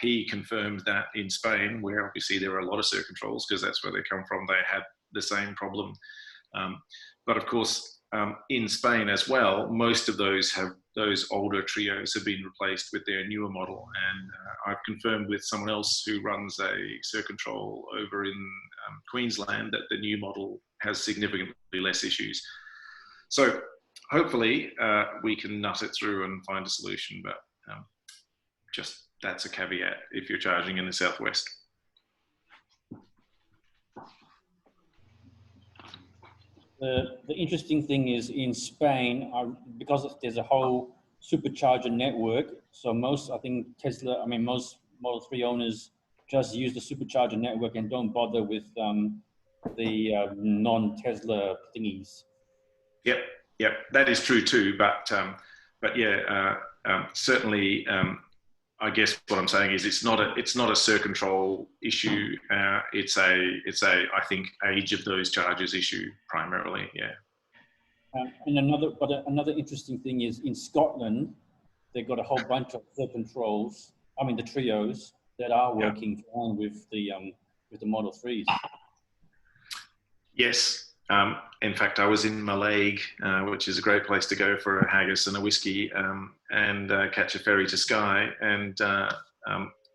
he confirmed that in Spain, where obviously there are a lot of Circontrols because that's where they come from, they had the same problem. But of course, in Spain as well, most of those older trios have been replaced with their newer model. And I've confirmed with someone else who runs a Circontrol over in Queensland that the new model has significantly less issues. So hopefully we can nut it through and find a solution, but just that's a caveat if you're charging in the southwest. The interesting thing is in Spain, because there's a whole supercharger network, so most most Model 3 owners just use the supercharger network and don't bother with the non-Tesla thingies. Yep, that is true too. But yeah, certainly, I guess what I'm saying is it's not a Circontrol issue. It's a I think age of those chargers issue primarily. Yeah. And another interesting thing is in Scotland, they've got a whole bunch of Circontrols. I mean the trios that are working fine with the Model 3s. Yes. In fact, I was in Mallaig, which is a great place to go for a haggis and a whiskey, and catch a ferry to Skye. And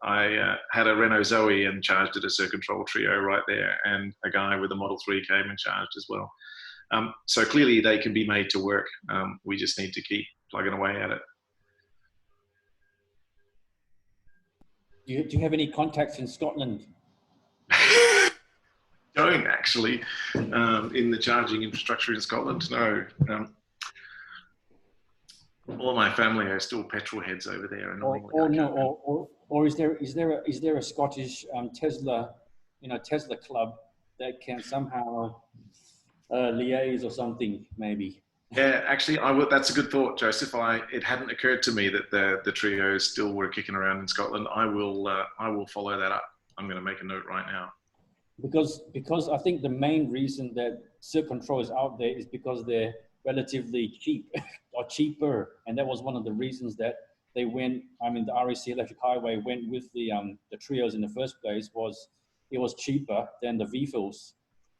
I had a Renault Zoe and charged at a Circontrol trio right there, and a guy with a Model 3 came and charged as well. So clearly they can be made to work. We just need to keep plugging away at it. Do you have any contacts in Scotland? Don't actually in the charging infrastructure in Scotland. No. All my family are still petrol heads over there. Or is there a Scottish Tesla, Tesla club that can somehow liaise or something maybe? Yeah, actually, that's a good thought, Joseph. It hadn't occurred to me that the trios still were kicking around in Scotland. I will follow that up. I'm going to make a note right now. Because I think the main reason that Circontrol is out there is because they're relatively cheap or cheaper, and that was one of the reasons that they went. I mean, the RAC Electric Highway went with the trios in the first place. It was cheaper than the VFILs.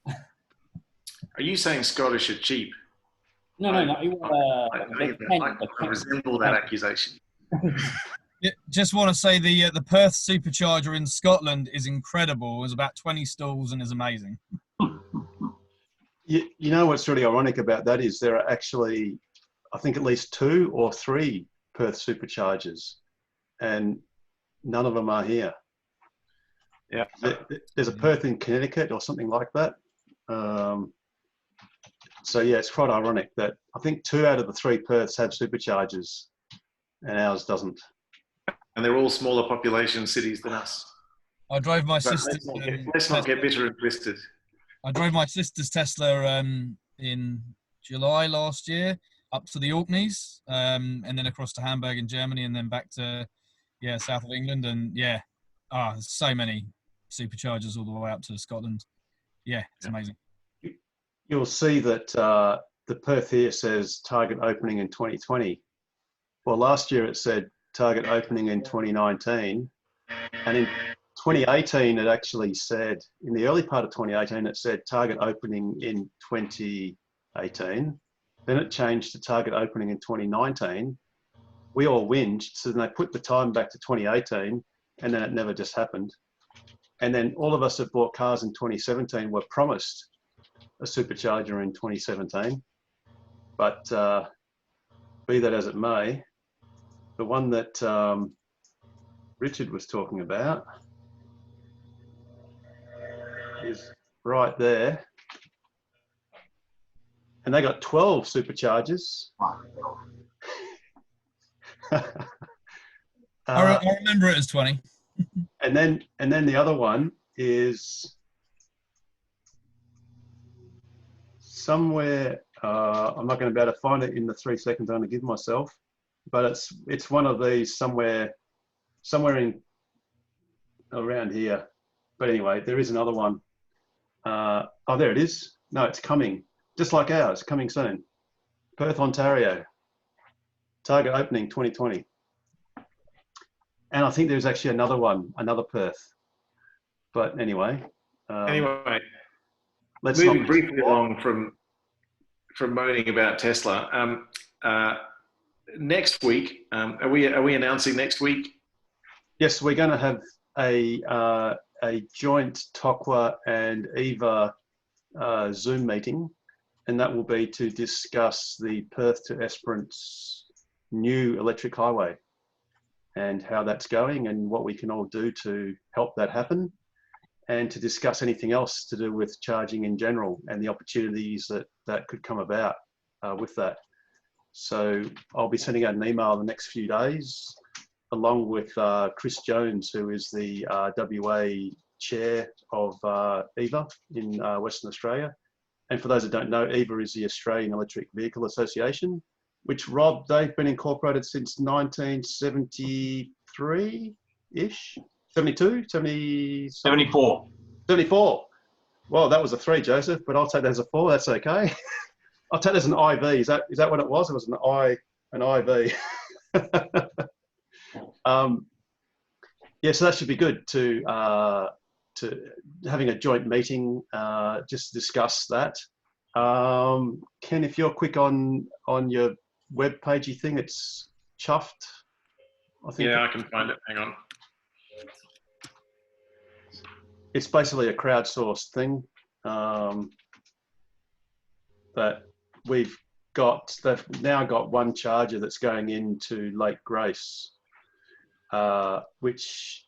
Are you saying Scottish are cheap? No. I resemble that accusation. Yeah, just want to say the Perth Supercharger in Scotland is incredible. It's about 20 stalls and is amazing. You know what's really ironic about that is there are actually, I think, at least 2 or 3 Perth Superchargers, and none of them are here. Yeah, there's a Perth in Connecticut or something like that. So yeah, it's quite ironic that I think 2 out of the 3 Perths have superchargers, and ours doesn't. And they're all smaller population cities than us. I drove my sister's. Let's not get bitter and twisted. I drove my sister's Tesla in July last year up to the Orkneys, and then across to Hamburg in Germany, and then back to south of England, and there's so many superchargers all the way up to Scotland. Yeah, it's amazing. You'll see that the Perth here says target opening in 2020. Well, last year it said target opening in 2019, and in 2018, it actually said, in the early part of 2018, it said target opening in 2018. Then it changed to target opening in 2019. We all whinged, so then they put the time back to 2018, and then it never just happened. And then all of us that bought cars in 2017 were promised a supercharger in 2017. But be that as it may, the one that Richard was talking about is right there. And they got 12 superchargers. I remember it as 20. And then the other one is somewhere. I'm not going to be able to find it in the 3 seconds I'm going to give myself, but it's one of these somewhere in around here. But anyway, there is another one. Oh, there it is. No, it's coming, just like ours, coming soon. Perth, Ontario. Target opening 2020. And I think there's actually another one, another Perth. But anyway. Anyway, let's moving briefly along from moaning about Tesla. Next week, are we announcing next week? Yes, we're going to have a joint TOCWA and EVA Zoom meeting, and that will be to discuss the Perth to Esperance new electric highway and how that's going and what we can all do to help that happen, and to discuss anything else to do with charging in general and the opportunities that could come about with that. So I'll be sending out an email the next few days, along with Chris Jones, who is the WA chair of EVA in Western Australia. And for those that don't know, EVA is the Australian Electric Vehicle Association, which, Rob, they've been incorporated since 1973-ish? 72? 70, 74. 74. Well, that was a 3, Joseph, but I'll take that as a 4. That's okay. I'll take that as an IV. Is that what it was? It was an IV. Yeah, so that should be good to having a joint meeting, just to discuss that. Ken, if you're quick on your web pagey thing, it's chuffed. I think. Yeah, I can find it. Hang on. It's basically a crowdsourced thing that we've got. They've now got one charger that's going into Lake Grace, which,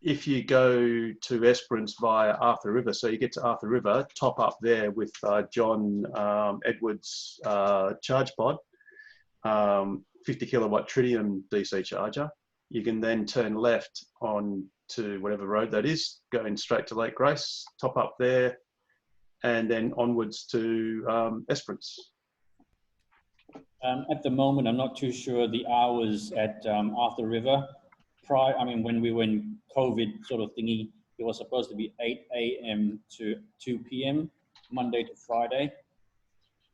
if you go to Esperance via Arthur River, so you get to Arthur River, top up there with John Edwards' charge pod, 50 kilowatt tritium DC charger. You can then turn left on to whatever road that is, going straight to Lake Grace, top up there, and then onwards to Esperance. At the moment, I'm not too sure the hours at Arthur River. When we were in COVID sort of thingy, it was supposed to be 8 a.m. to 2 p.m. Monday to Friday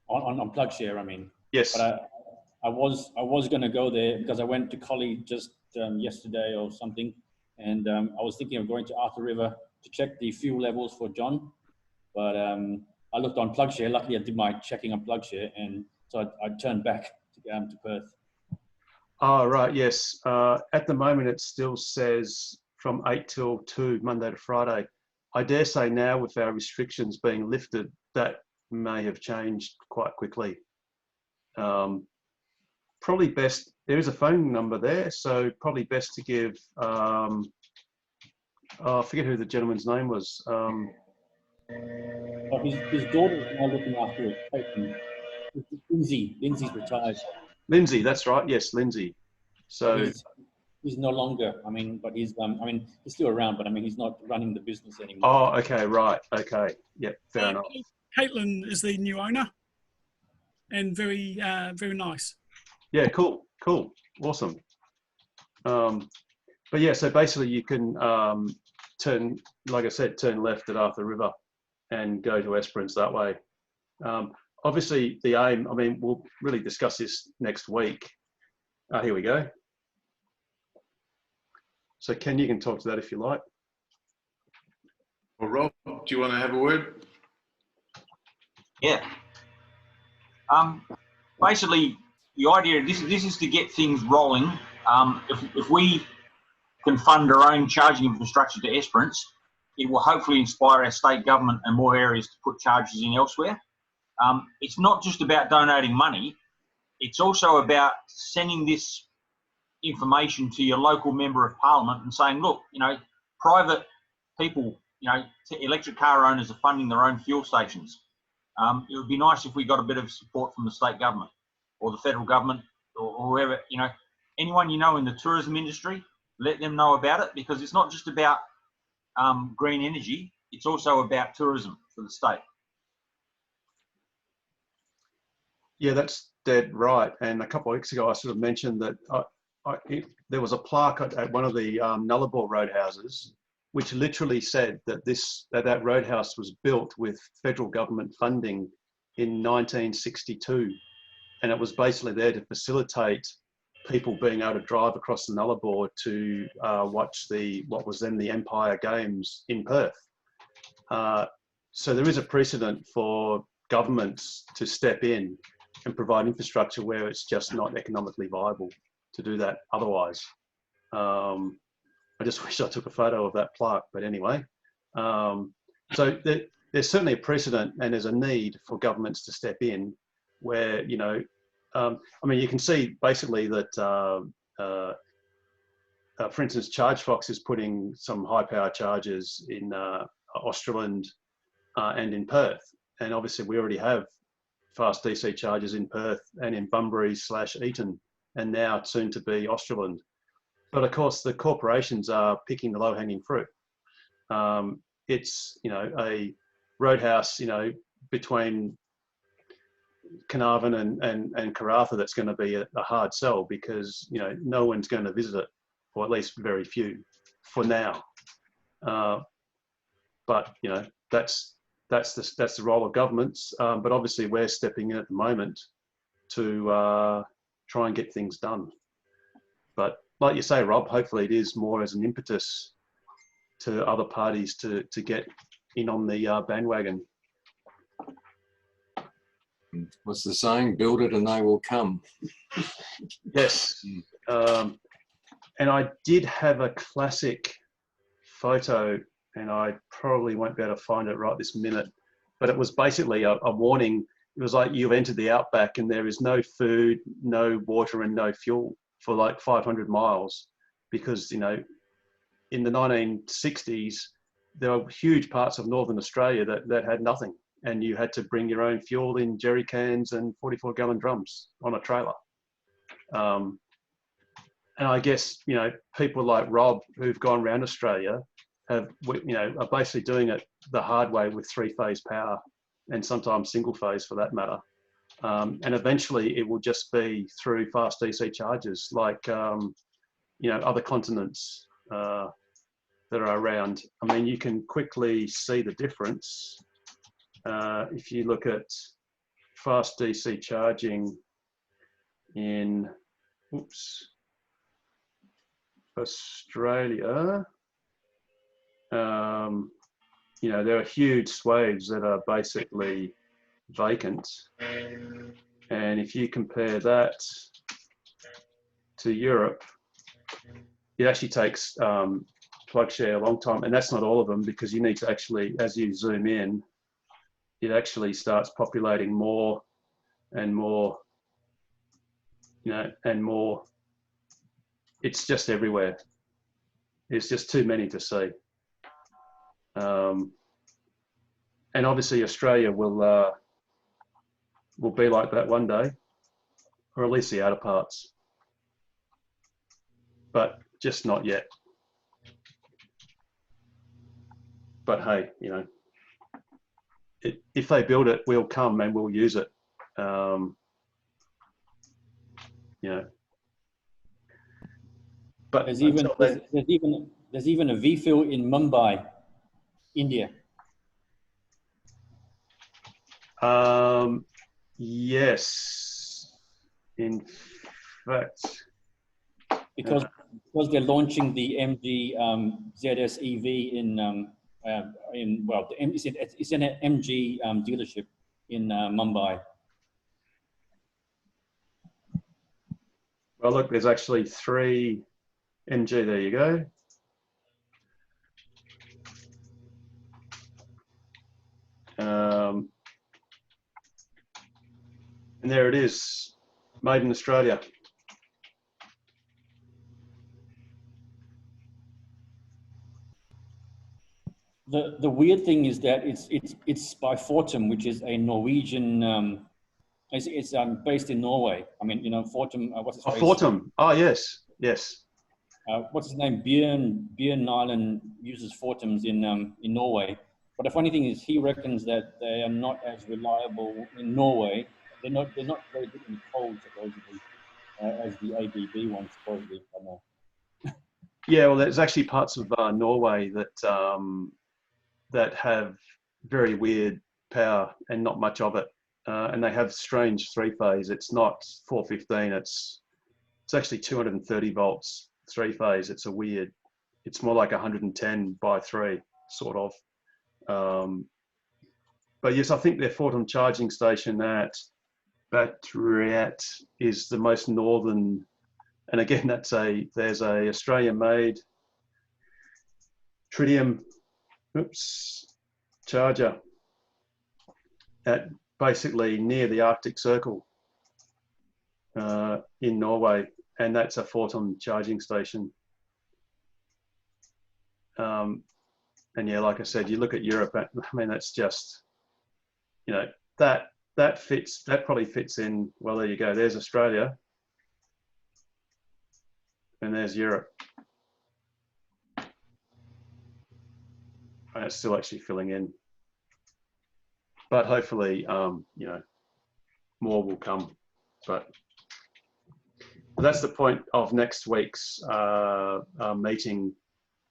on PlugShare. Yes. But I was going to go there because I went to Collie just yesterday or something, and I was thinking of going to Arthur River to check the fuel levels for John, but I looked on PlugShare. Luckily, I did my checking on PlugShare, and so I turned back to Perth. Oh, right, yes. At the moment, it still says from 8 till 2, Monday to Friday. I dare say now, with our restrictions being lifted, that may have changed quite quickly. Probably best, there is a phone number there, so probably best to give, I forget who the gentleman's name was. His daughter is now looking after it. Lindsay's retired. Lindsay, that's right. Yes, Lindsay. So he's no longer. But he's. He's still around, but he's not running the business anymore. Oh, okay, right. Okay, yep, fair enough. Caitlin is the new owner, and very, very nice. Yeah, cool, awesome. But yeah, so basically you can turn, like I said, turn left at Arthur River and go to Esperance that way. Obviously, the aim, we'll really discuss this next week. Here we go. So Ken, you can talk to that if you like. Well, Rob, do you want to have a word? Yeah. Basically, the idea this is to get things rolling. If we can fund our own charging infrastructure to Esperance, it will hopefully inspire our state government and more areas to put chargers in elsewhere. It's not just about donating money. It's also about sending this information to your local member of parliament and saying, look, you know, private people, you know, electric car owners are funding their own fuel stations. It would be nice if we got a bit of support from the state government or the federal government or whoever, you know, anyone you know in the tourism industry, let them know about it, because it's not just about green energy, it's also about tourism for the state. Yeah, that's dead right. And a couple of weeks ago, I sort of mentioned that there was a plaque at one of the Nullarbor roadhouses, which literally said that that roadhouse was built with federal government funding in 1962, and it was basically there to facilitate people being able to drive across the Nullarbor to watch what was then the Empire Games in Perth. So there is a precedent for governments to step in and provide infrastructure where it's just not economically viable to do that otherwise. I just wish I took a photo of that plaque, but anyway. So there's certainly a precedent, and there's a need for governments to step in where, you know, I mean, you can see basically that, for instance, ChargeFox is putting some high power chargers in Australand and in Perth. And obviously we already have fast DC chargers in Perth and in Bunbury/Eton, and now soon to be Australand. But of course, the corporations are picking the low-hanging fruit. It's, you know, a roadhouse, you know, between Carnarvon and Karratha that's going to be a hard sell, because, you know, no one's going to visit it, or at least very few for now. But, you know, that's the role of governments. But obviously we're stepping in at the moment to try and get things done. But like you say, Rob, hopefully it is more as an impetus to other parties to get in on the bandwagon. What's the saying? Build it and they will come. Yes. And I did have a classic photo, and I probably won't be able to find it right this minute, but it was basically a warning. It was like, you've entered the outback and there is no food, no water, and no fuel for like 500 miles. Because, you know, in the 1960s, there were huge parts of Northern Australia that had nothing. And you had to bring your own fuel in jerry cans and 44-gallon drums on a trailer. And I guess, you know, people like Rob, who've gone around Australia, are basically doing it the hard way with 3-phase power, and sometimes single phase for that matter. And eventually it will just be through fast DC chargers, like, you know, other continents that are around. I mean, you can quickly see the difference. If you look at fast DC charging in, Australia, you know, there are huge swathes that are basically vacant. And if you compare that to Europe, it actually takes PlugShare a long time. And that's not all of them, because you need to actually, as you zoom in, it actually starts populating more and more, you know, and more. It's just everywhere. It's just too many to see. And obviously Australia will be like that one day, or at least the outer parts, but just not yet. But hey, you know, if they build it, we'll come and we'll use it. You know, but there's even a V-fill in Mumbai, India. Yes, in fact, because they're launching the MG ZS EV in It's in an MG dealership in Mumbai. Well, look, there's actually 3 MG. There you go. And there it is, made in Australia. The weird thing is that it's by Fortum, which is a Norwegian. It's based in Norway. I mean, you know, Fortum. What's his Oh, face? Fortum. Oh, yes, yes. What's his name? Björn Nyland uses Fortums in Norway. But the funny thing is, he reckons that they are not as reliable in Norway. They're not very good in cold, supposedly, as the ABB ones, supposedly. I don't know. Yeah, well, there's actually parts of Norway that that have very weird power and not much of it, and they have strange 3-phase. It's not 415. It's actually 230 volts 3-phase. It's it's more like 110 by 3 sort of. But yes, I think their Fortum charging station at Batriat is the most northern. And again, there's a Australian-made tritium charger at basically near the Arctic Circle in Norway, and that's a Fortum charging station. And yeah, like I said, you look at Europe. I mean, that's just, you know, that probably fits in. Well, there you go. There's Australia. And there's Europe. And it's still actually filling in. But hopefully, you know, more will come. But that's the point of next week's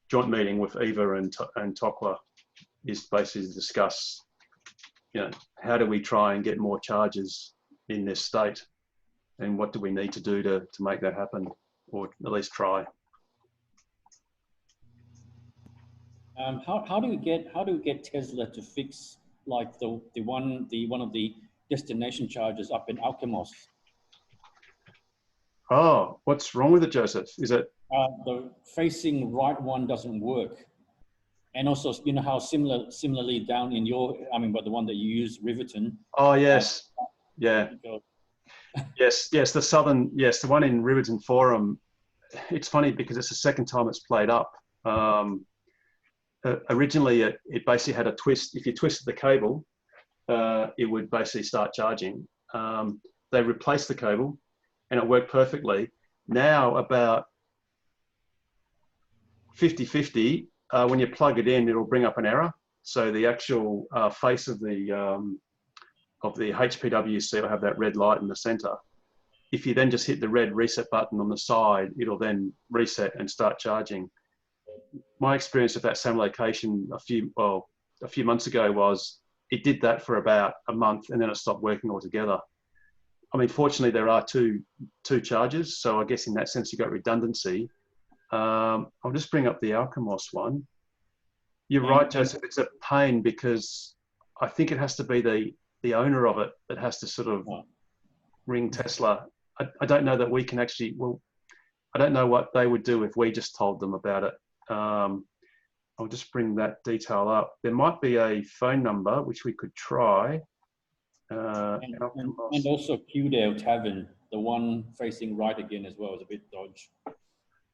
joint meeting with EVA and TOCWA, is basically to discuss, you know, how do we try and get more chargers in this state, and what do we need to do to make that happen, or at least try. How do we get Tesla to fix like one of the destination chargers up in Alkimos? Oh, what's wrong with it, Joseph? Is it the facing right one doesn't work? And also, you know how similarly down in but the one that you use, Riverton. Oh yes, yeah. Yes, the one in Riverton Forum. It's funny because it's the second time it's played up. Originally, it basically had a twist. If you twisted the cable, it would basically start charging. They replaced the cable, and it worked perfectly. Now about 50-50, when you plug it in, it'll bring up an error. So the actual face of the HPWC will have that red light in the center. If you then just hit the red reset button on the side, it'll then reset and start charging. My experience with that same location a few months ago was it did that for about a month, and then it stopped working altogether. I mean, fortunately, there are two chargers, so I guess in that sense, you've got redundancy. I'll just bring up the Alkimos one. You're right, Joseph. It's a pain because I think it has to be the owner of it that has to sort of ring Tesla. I don't know that we can actually. Well, I don't know what they would do if we just told them about it. I'll just bring that detail up. There might be a phone number which we could try. And also Cudale Tavern, the one facing right again as well, is a bit dodge.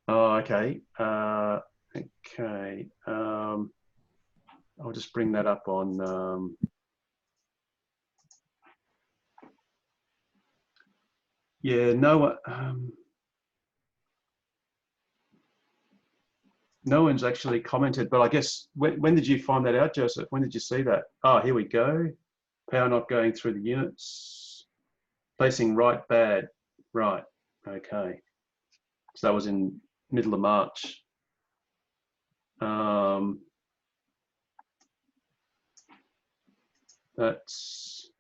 Oh, okay. Okay. I'll just bring that up on. Yeah, no one's actually commented, but I guess when did you find that out, Joseph? When did you see that? Oh, here we go. Power not going through the units. Facing right bad. Right. Okay. So that was in middle of March. That's,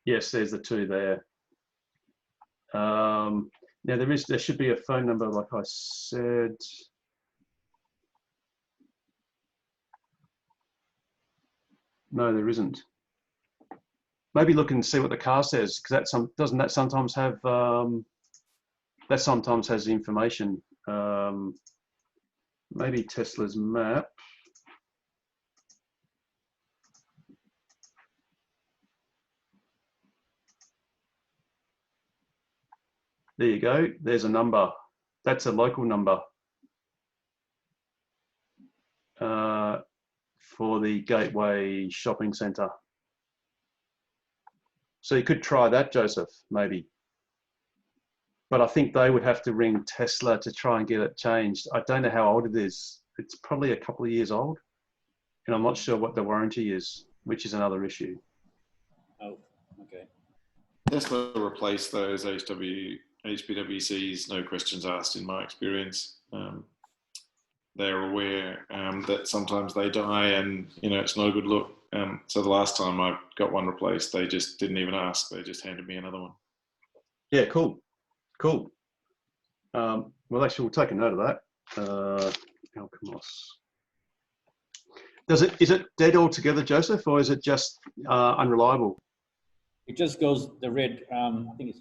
yes, there's the two there. Now there should be a phone number, like I said. No, there isn't. Maybe look and see what the car says, because doesn't that sometimes have that sometimes has the information. Maybe Tesla's map. There you go. There's a number. That's a local number for the Gateway Shopping Centre. So you could try that, Joseph, maybe. But I think they would have to ring Tesla to try and get it changed. I don't know how old it is. It's probably a couple of years old. And I'm not sure what the warranty is, which is another issue. Oh, okay. Tesla replaced those HPWCs, no questions asked, in my experience. They're aware that sometimes they die, and it's not a good look. So the last time I got one replaced, they just didn't even ask. They just handed me another one. Yeah, cool. Well, actually, we'll take a note of that. Alchemos. Is it dead altogether, Joseph, or is it just unreliable? It just goes the red. I think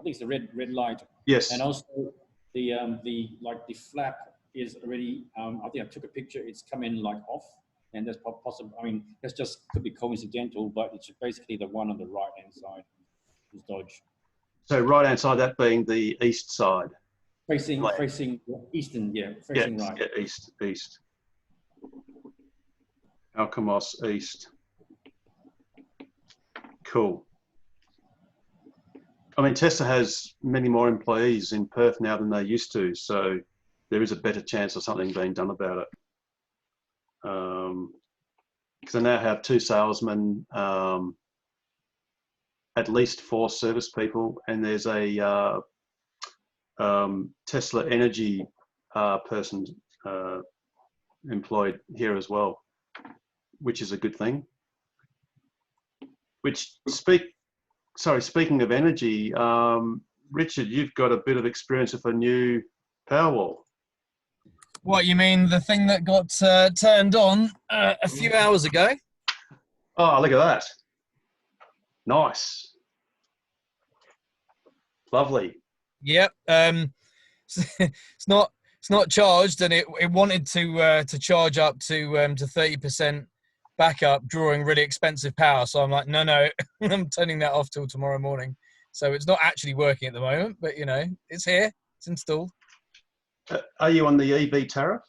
it's the red light. Yes. And also the flap is already. I think I took a picture. It's come in like off, and that's possible. I mean, that's just could be coincidental, but it's basically the one on the right hand side is dodge. So right hand side, that being the east side. Facing eastern, yeah, facing right. Yeah, east. Alchemos east. Cool. I mean, Tesla has many more employees in Perth now than they used to, so there is a better chance of something being done about it. Because I now have 2 salesmen, at least 4 service people, and there's a Tesla Energy person employed here as well, which is a good thing. Speaking of energy, Richard, you've got a bit of experience with a new Powerwall. What, you mean the thing that got turned on a few hours ago? Oh, look at that. Nice. Lovely. Yep. It's not charged, and it wanted to charge up to 30% backup, drawing really expensive power. So I'm like, no, I'm turning that off till tomorrow morning. So it's not actually working at the moment, but it's here, it's installed. Are you on the EV tariff?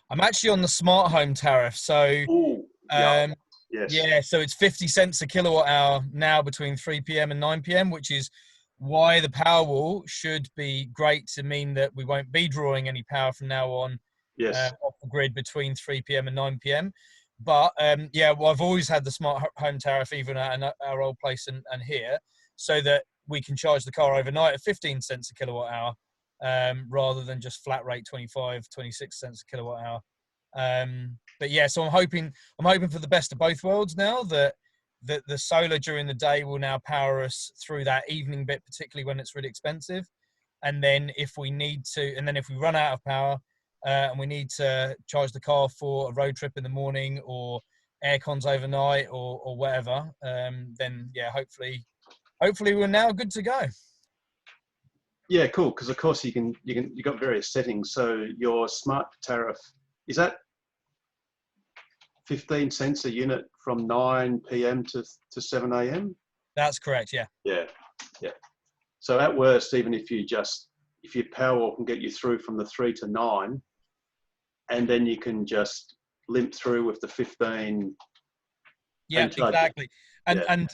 I'm actually on the smart home tariff. So Ooh, yes. Yeah, so it's 50 cents a kilowatt hour now between 3 p.m. and 9 p.m., which is why the Powerwall should be great to mean that we won't be drawing any power from now on. Yes. Off the grid between 3 p.m. and 9 p.m. But I've always had the smart home tariff, even at our old place and here, so that we can charge the car overnight at 15 cents a kilowatt hour, rather than just flat rate 26 cents a kilowatt hour. But yeah, so I'm hoping for the best of both worlds now, that the solar during the day will now power us through that evening bit, particularly when it's really expensive. And then if we run out of power, and we need to charge the car for a road trip in the morning, or air cons overnight, or whatever, then yeah, hopefully we're now good to go. Yeah, cool. Because of course you got various settings. So your smart tariff, is that 15 cents a unit from 9 p.m. to 7 a.m.? That's correct. Yeah. Yeah. So at worst, even if your Powerwall can get you through from the 3 to 9, and then you can just limp through with the 15. Yeah, exactly. And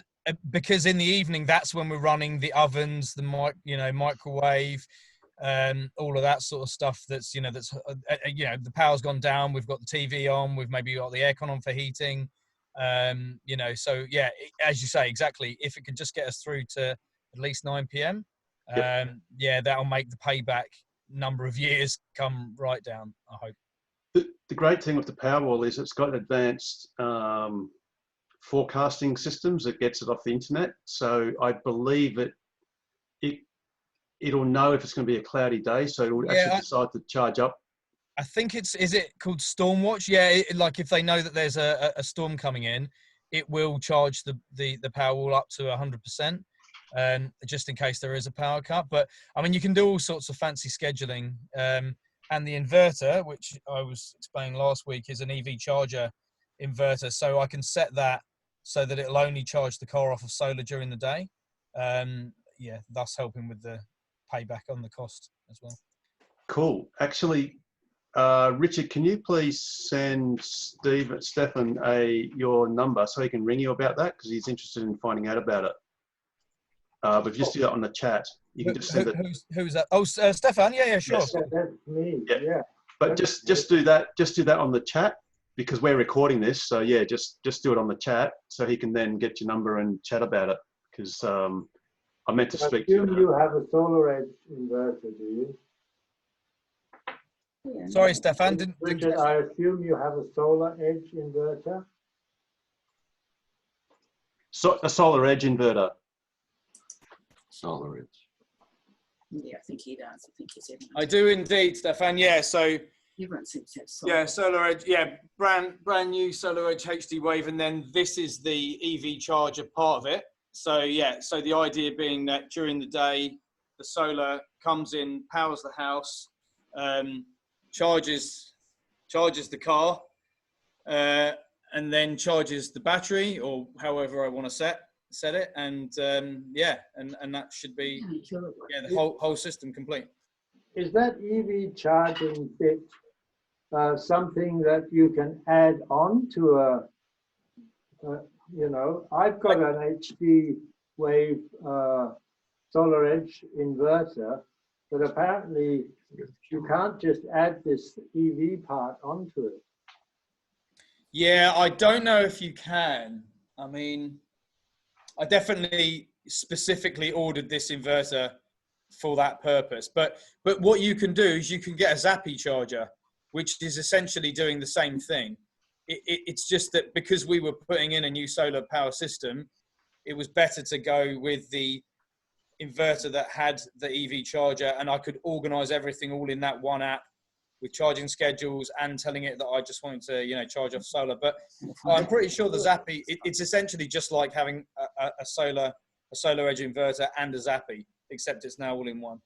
because in the evening, that's when we're running the ovens, the microwave, all of that sort of stuff. That's the power's gone down. We've got the TV on. We've maybe got the aircon on for heating. So yeah, as you say, exactly. If it could just get us through to at least 9 p.m. That'll make the payback number of years come right down, I hope. The great thing with the Powerwall is it's got advanced forecasting systems that gets it off the internet. So I believe it'll know if it's going to be a cloudy day, so it'll actually decide to charge up I think is it called Storm Watch? Yeah, like if they know that there's a storm coming in, it will charge the power wall up to 100%, just in case there is a power cut. But I mean, you can do all sorts of fancy scheduling. And the inverter, which I was explaining last week, is an EV charger inverter. So I can set that so that it'll only charge the car off of solar during the day. Yeah, thus helping with the payback on the cost as well. Cool. Actually, Richard, can you please send Stefan your number so he can ring you about that, because he's interested in finding out about it. But just do that on the chat. You can just send it. Who's that? Oh, Stefan. Yeah, sure. Yes. That's me. Yeah. Yeah. But just do that. Just do that on the chat, because we're recording this. So yeah, just do it on the chat so he can then get your number and chat about it. Because I meant to speak to you. I assume you have a solar edge inverter, do you? Yeah. Sorry, Stefan. Richard, I assume you have a solar edge inverter. So a solar edge inverter. Solar Edge. Yeah, I think he does. I think he said. I do indeed, Stefan. Yeah, so Everyone seems to have solar. yeah, Solar Edge. Yeah, brand new Solar Edge HD Wave, and then this is the EV charger part of it. So yeah, so the idea being that during the day, the solar comes in, powers the house, charges the car, and then charges the battery, or however I want to set it, and yeah, and that should be the whole system complete. Is that EV charging bit something that you can add on to a you know, I've got an HD Wave Solar Edge inverter, but apparently you can't just add this EV part onto it. Yeah, I don't know if you can. I mean, I definitely specifically ordered this inverter for that purpose. But what you can do is you can get a Zappy charger, which is essentially doing the same thing. It's just that because we were putting in a new solar power system, it was better to go with the inverter that had the EV charger, and I could organize everything all in that one app with charging schedules and telling it that I just wanted to, you know, charge off solar. But I'm pretty sure the Zappy, it's essentially just like having a solar edge inverter and a Zappy, except it's now all in one.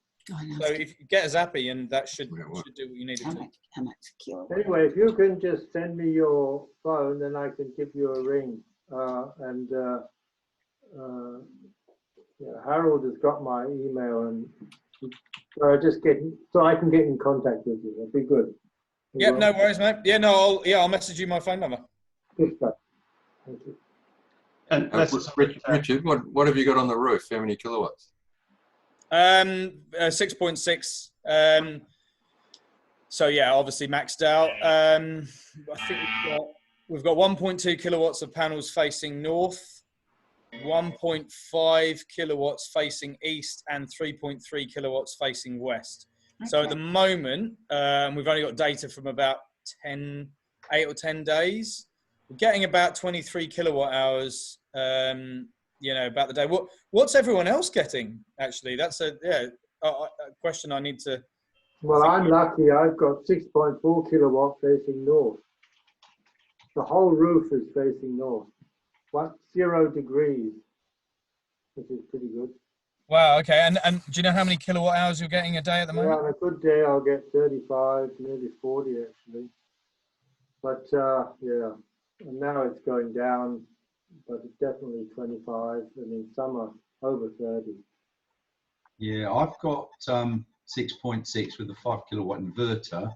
So if you get a Zappy, and that should do what you need it to. How much kilowatt? Anyway, if you can just send me your phone, then I can give you a ring. Yeah, Harold has got my email, and so I can get in contact with you. That'd be good. Yeah, no worries, mate. Yeah, no, I'll message you my phone number. Good stuff. Thank you. And Richard, what have you got on the roof? How many kilowatts? 6.6. So yeah, obviously maxed out. I think we've got 1.2 kilowatts of panels facing north, 1.5 kilowatts facing east, and 3.3 kilowatts facing west. Okay. So at the moment, we've only got data from about 8 or 10 days. We're getting about 23 kilowatt hours, you know, about the day. What's everyone else getting, actually? That's a question I need to... Well, I'm lucky. I've got 6.4 kilowatt facing north. The whole roof is facing north. 0 degrees, which is pretty good. Wow, okay. And do you know how many kilowatt hours you're getting a day at the moment? Yeah, on a good day, I'll get 35, nearly 40, actually. But, yeah, and now it's going down, but it's definitely 25, and in summer, over 30. Yeah, I've got 6.6 with a 5 kilowatt inverter,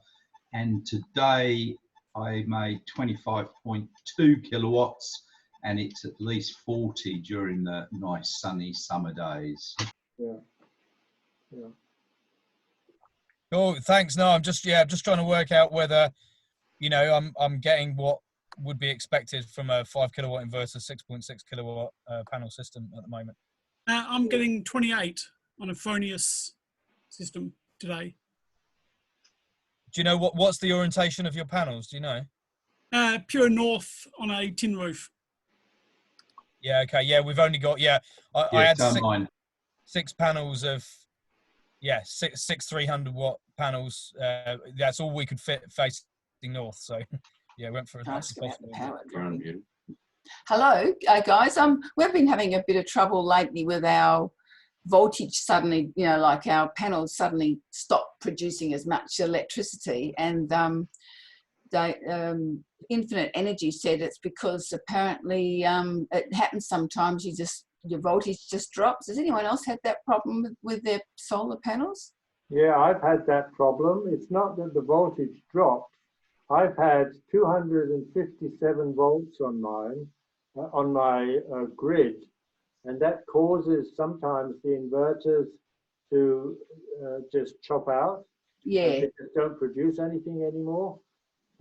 and today I made 25.2 kilowatts, and it's at least 40 during the nice sunny summer days. Yeah. Yeah. Oh, thanks. No, I'm just trying to work out whether, you know, I'm getting what would be expected from a 5 kilowatt inverter, 6.6 kilowatt panel system at the moment. I'm getting 28 on a Phoneus system today. Do you know what's the orientation of your panels? Do you know? Pure north on a tin roof. Yeah. Okay. Yeah, we've only got I had 6 panels of yeah, six 300-watt panels. That's all we could fit facing north. So yeah, went for as much as Ask about the possible. power. You're on mute. Hello, guys. We've been having a bit of trouble lately with our voltage suddenly, you know, like our panels suddenly stop producing as much electricity, and Infinite Energy said it's because apparently it happens sometimes. Your voltage just drops. Has anyone else had that problem with their solar panels? Yeah, I've had that problem. It's not that the voltage dropped. I've had 257 volts on mine, on my grid, and that causes sometimes the inverters to just chop out. Yeah. And they just don't produce anything anymore.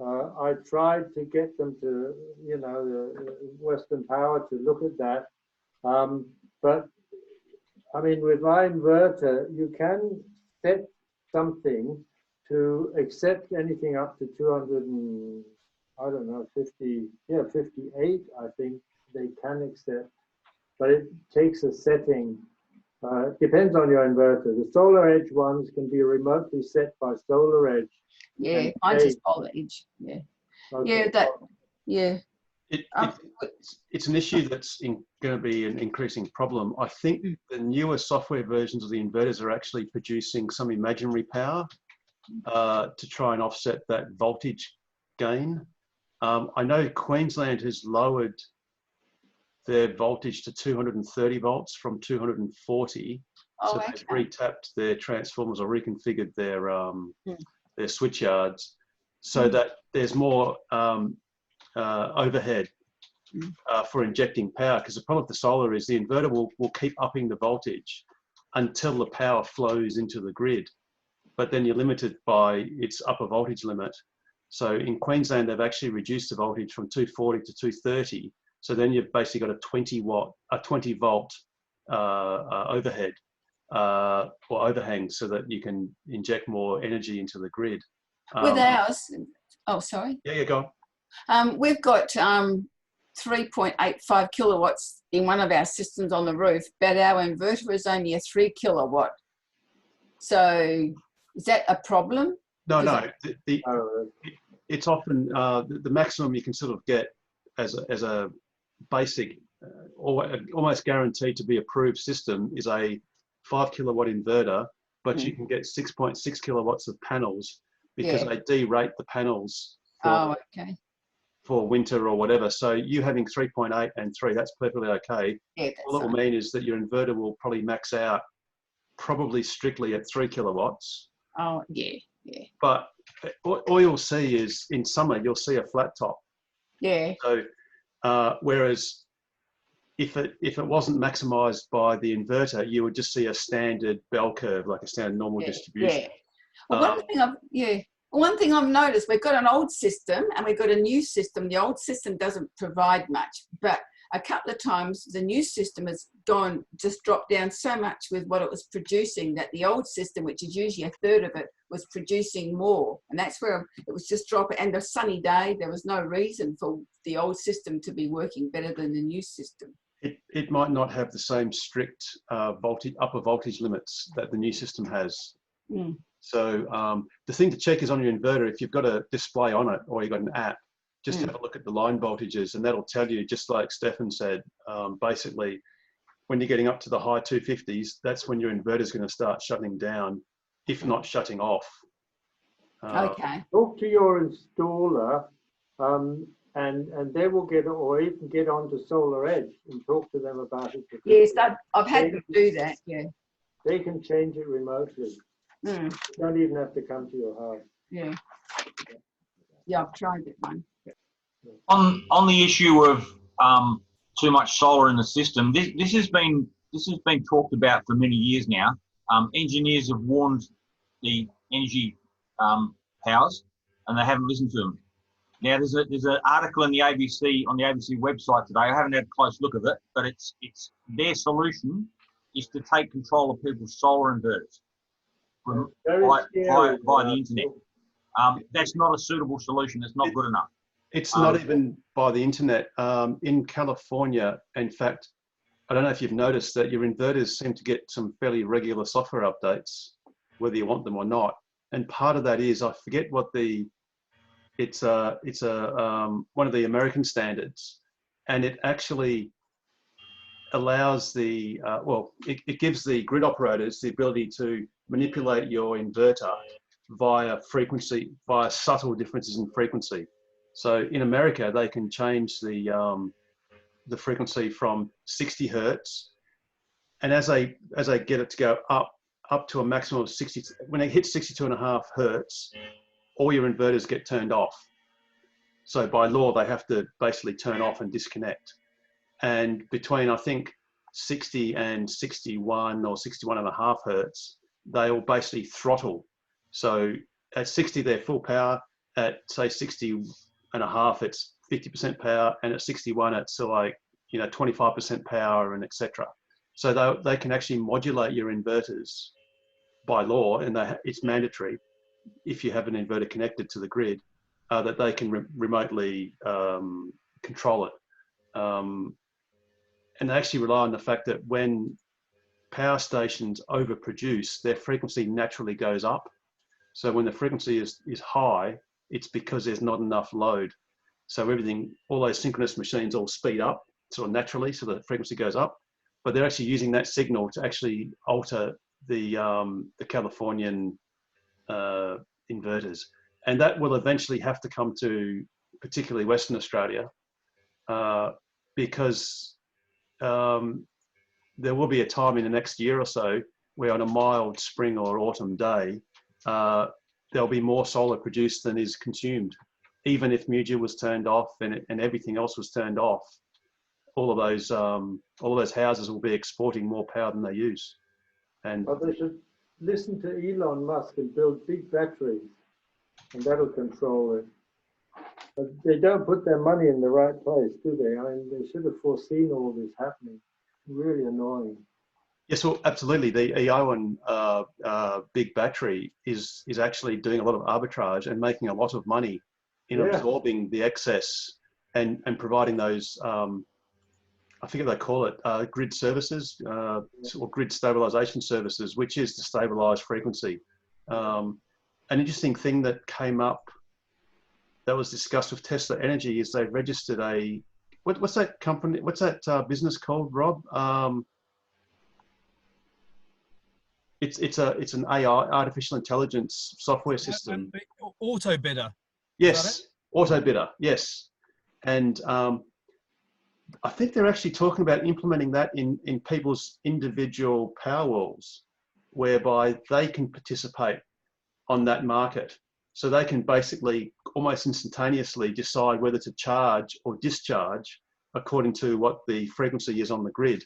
I tried to get them to, you know, the Western Power to look at that. But I mean, with my inverter, you can set something to accept anything up to 200 and, I don't know, 58, I think they can accept. But it takes a setting. Depends on your inverter. The Solar Edge ones can be remotely set by Solar Edge. Yeah, mine's a Solar Edge. Yeah. Okay. Yeah. It's an issue that's going to be an increasing problem. I think the newer software versions of the inverters are actually producing some imaginary power to try and offset that voltage gain. I know Queensland has lowered their voltage to 230 volts from 240. So they've retapped their transformers or reconfigured their switch yards so that there's more overhead for injecting power, because the problem with the solar is the inverter will keep upping the voltage until the power flows into the grid, but then you're limited by its upper voltage limit. So in Queensland, they've actually reduced the voltage from 240 to 230. So then you've basically got a 20 volt overhead or overhang, so that you can inject more energy into the grid. With ours, oh, sorry. Yeah, go on. We've got 3.85 kilowatts in one of our systems on the roof, but our inverter is only a 3 kilowatt. So is that a problem? No. It's often the maximum you can sort of get as a basic, almost guaranteed to be approved system is a 5 kilowatt inverter, but you can get 6.6 kilowatts of panels, because they derate the panels for winter or whatever. So you having 3.8 and 3, that's perfectly okay. Yeah, all that will mean is that your inverter will probably max out probably strictly at 3 kilowatts. Oh, yeah. But all you'll see is in summer, you'll see a flat top. Yeah. So whereas if it wasn't maximized by the inverter, you would just see a standard bell curve, like a standard normal distribution. Yeah. Well, one thing I've noticed, we've got an old system and we've got a new system. The old system doesn't provide much, but a couple of times the new system has just dropped down so much with what it was producing, that the old system, which is usually a third of it, was producing more. And that's where it was just dropping. And a sunny day, there was no reason for the old system to be working better than the new system. It might not have the same strict upper voltage limits that the new system has. So the thing to check is on your inverter, if you've got a display on it or you've got an app, just have a look at the line voltages, and that'll tell you, just like Stefan said, basically when you're getting up to the high 250s, that's when your inverter is going to start shutting down, if not shutting off. Okay. Talk to your installer, and they will get, or you can get onto Solar Edge and talk to them about it. Yes, I've had to do that. Yeah. They can change it remotely. You don't even have to come to your house. Yeah. Yeah, I've tried that one. On the issue of too much solar in the system, this has been talked about for many years now. Engineers have warned the energy powers, and they haven't listened to them. Now there's an article in the ABC on the ABC website today. I haven't had a close look at it, but it's their solution is to take control of people's solar inverters via the internet. That's not a suitable solution. It's not good enough. It's not even by the internet. In California, in fact, I don't know if you've noticed that your inverters seem to get some fairly regular software updates. whether you want them or not. And part of that is, I forget what it's one of the American standards, and it actually allows it gives the grid operators the ability to manipulate your inverter via subtle differences in frequency. So in America, they can change the frequency from 60 hertz, and as they get it to go up to a maximum of 60, when it hits 62.5 hertz, all your inverters get turned off. So by law, they have to basically turn off and disconnect. And between, I think, 60 and 61 or 61.5 hertz, they will basically throttle. So at 60, they're full power. At say 60.5, it's 50% power, and at 61, it's like 25% power, and etc. So they can actually modulate your inverters by law, and it's mandatory if you have an inverter connected to the grid that they can remotely control it. And they actually rely on the fact that when power stations overproduce, their frequency naturally goes up. So when the frequency is high, it's because there's not enough load. So all those synchronous machines all speed up sort of naturally, so the frequency goes up. But they're actually using that signal to actually alter the Californian inverters. And that will eventually have to come to particularly Western Australia because there will be a time in the next year or so where on a mild spring or autumn day, there'll be more solar produced than is consumed. Even if Muja was turned off and everything else was turned off, all of those houses will be exporting more power than they use. And but they should listen to Elon Musk and build big batteries, and that'll control it. But they don't put their money in the right place, do they? I mean, they should have foreseen all this happening. Really annoying. yes, well, absolutely. The Iowan big battery is actually doing a lot of arbitrage and making a lot of money in absorbing the excess and providing those, I forget what they call it, grid services or grid stabilization services, which is to stabilize frequency. An interesting thing that came up that was discussed with Tesla Energy is they registered what's that company, what's that business called, Rob? It's an AI, artificial intelligence software system. Auto bidder. Yes, auto bidder. Yes, and I think they're actually talking about implementing that in people's individual power walls, whereby they can participate on that market. So they can basically almost instantaneously decide whether to charge or discharge according to what the frequency is on the grid,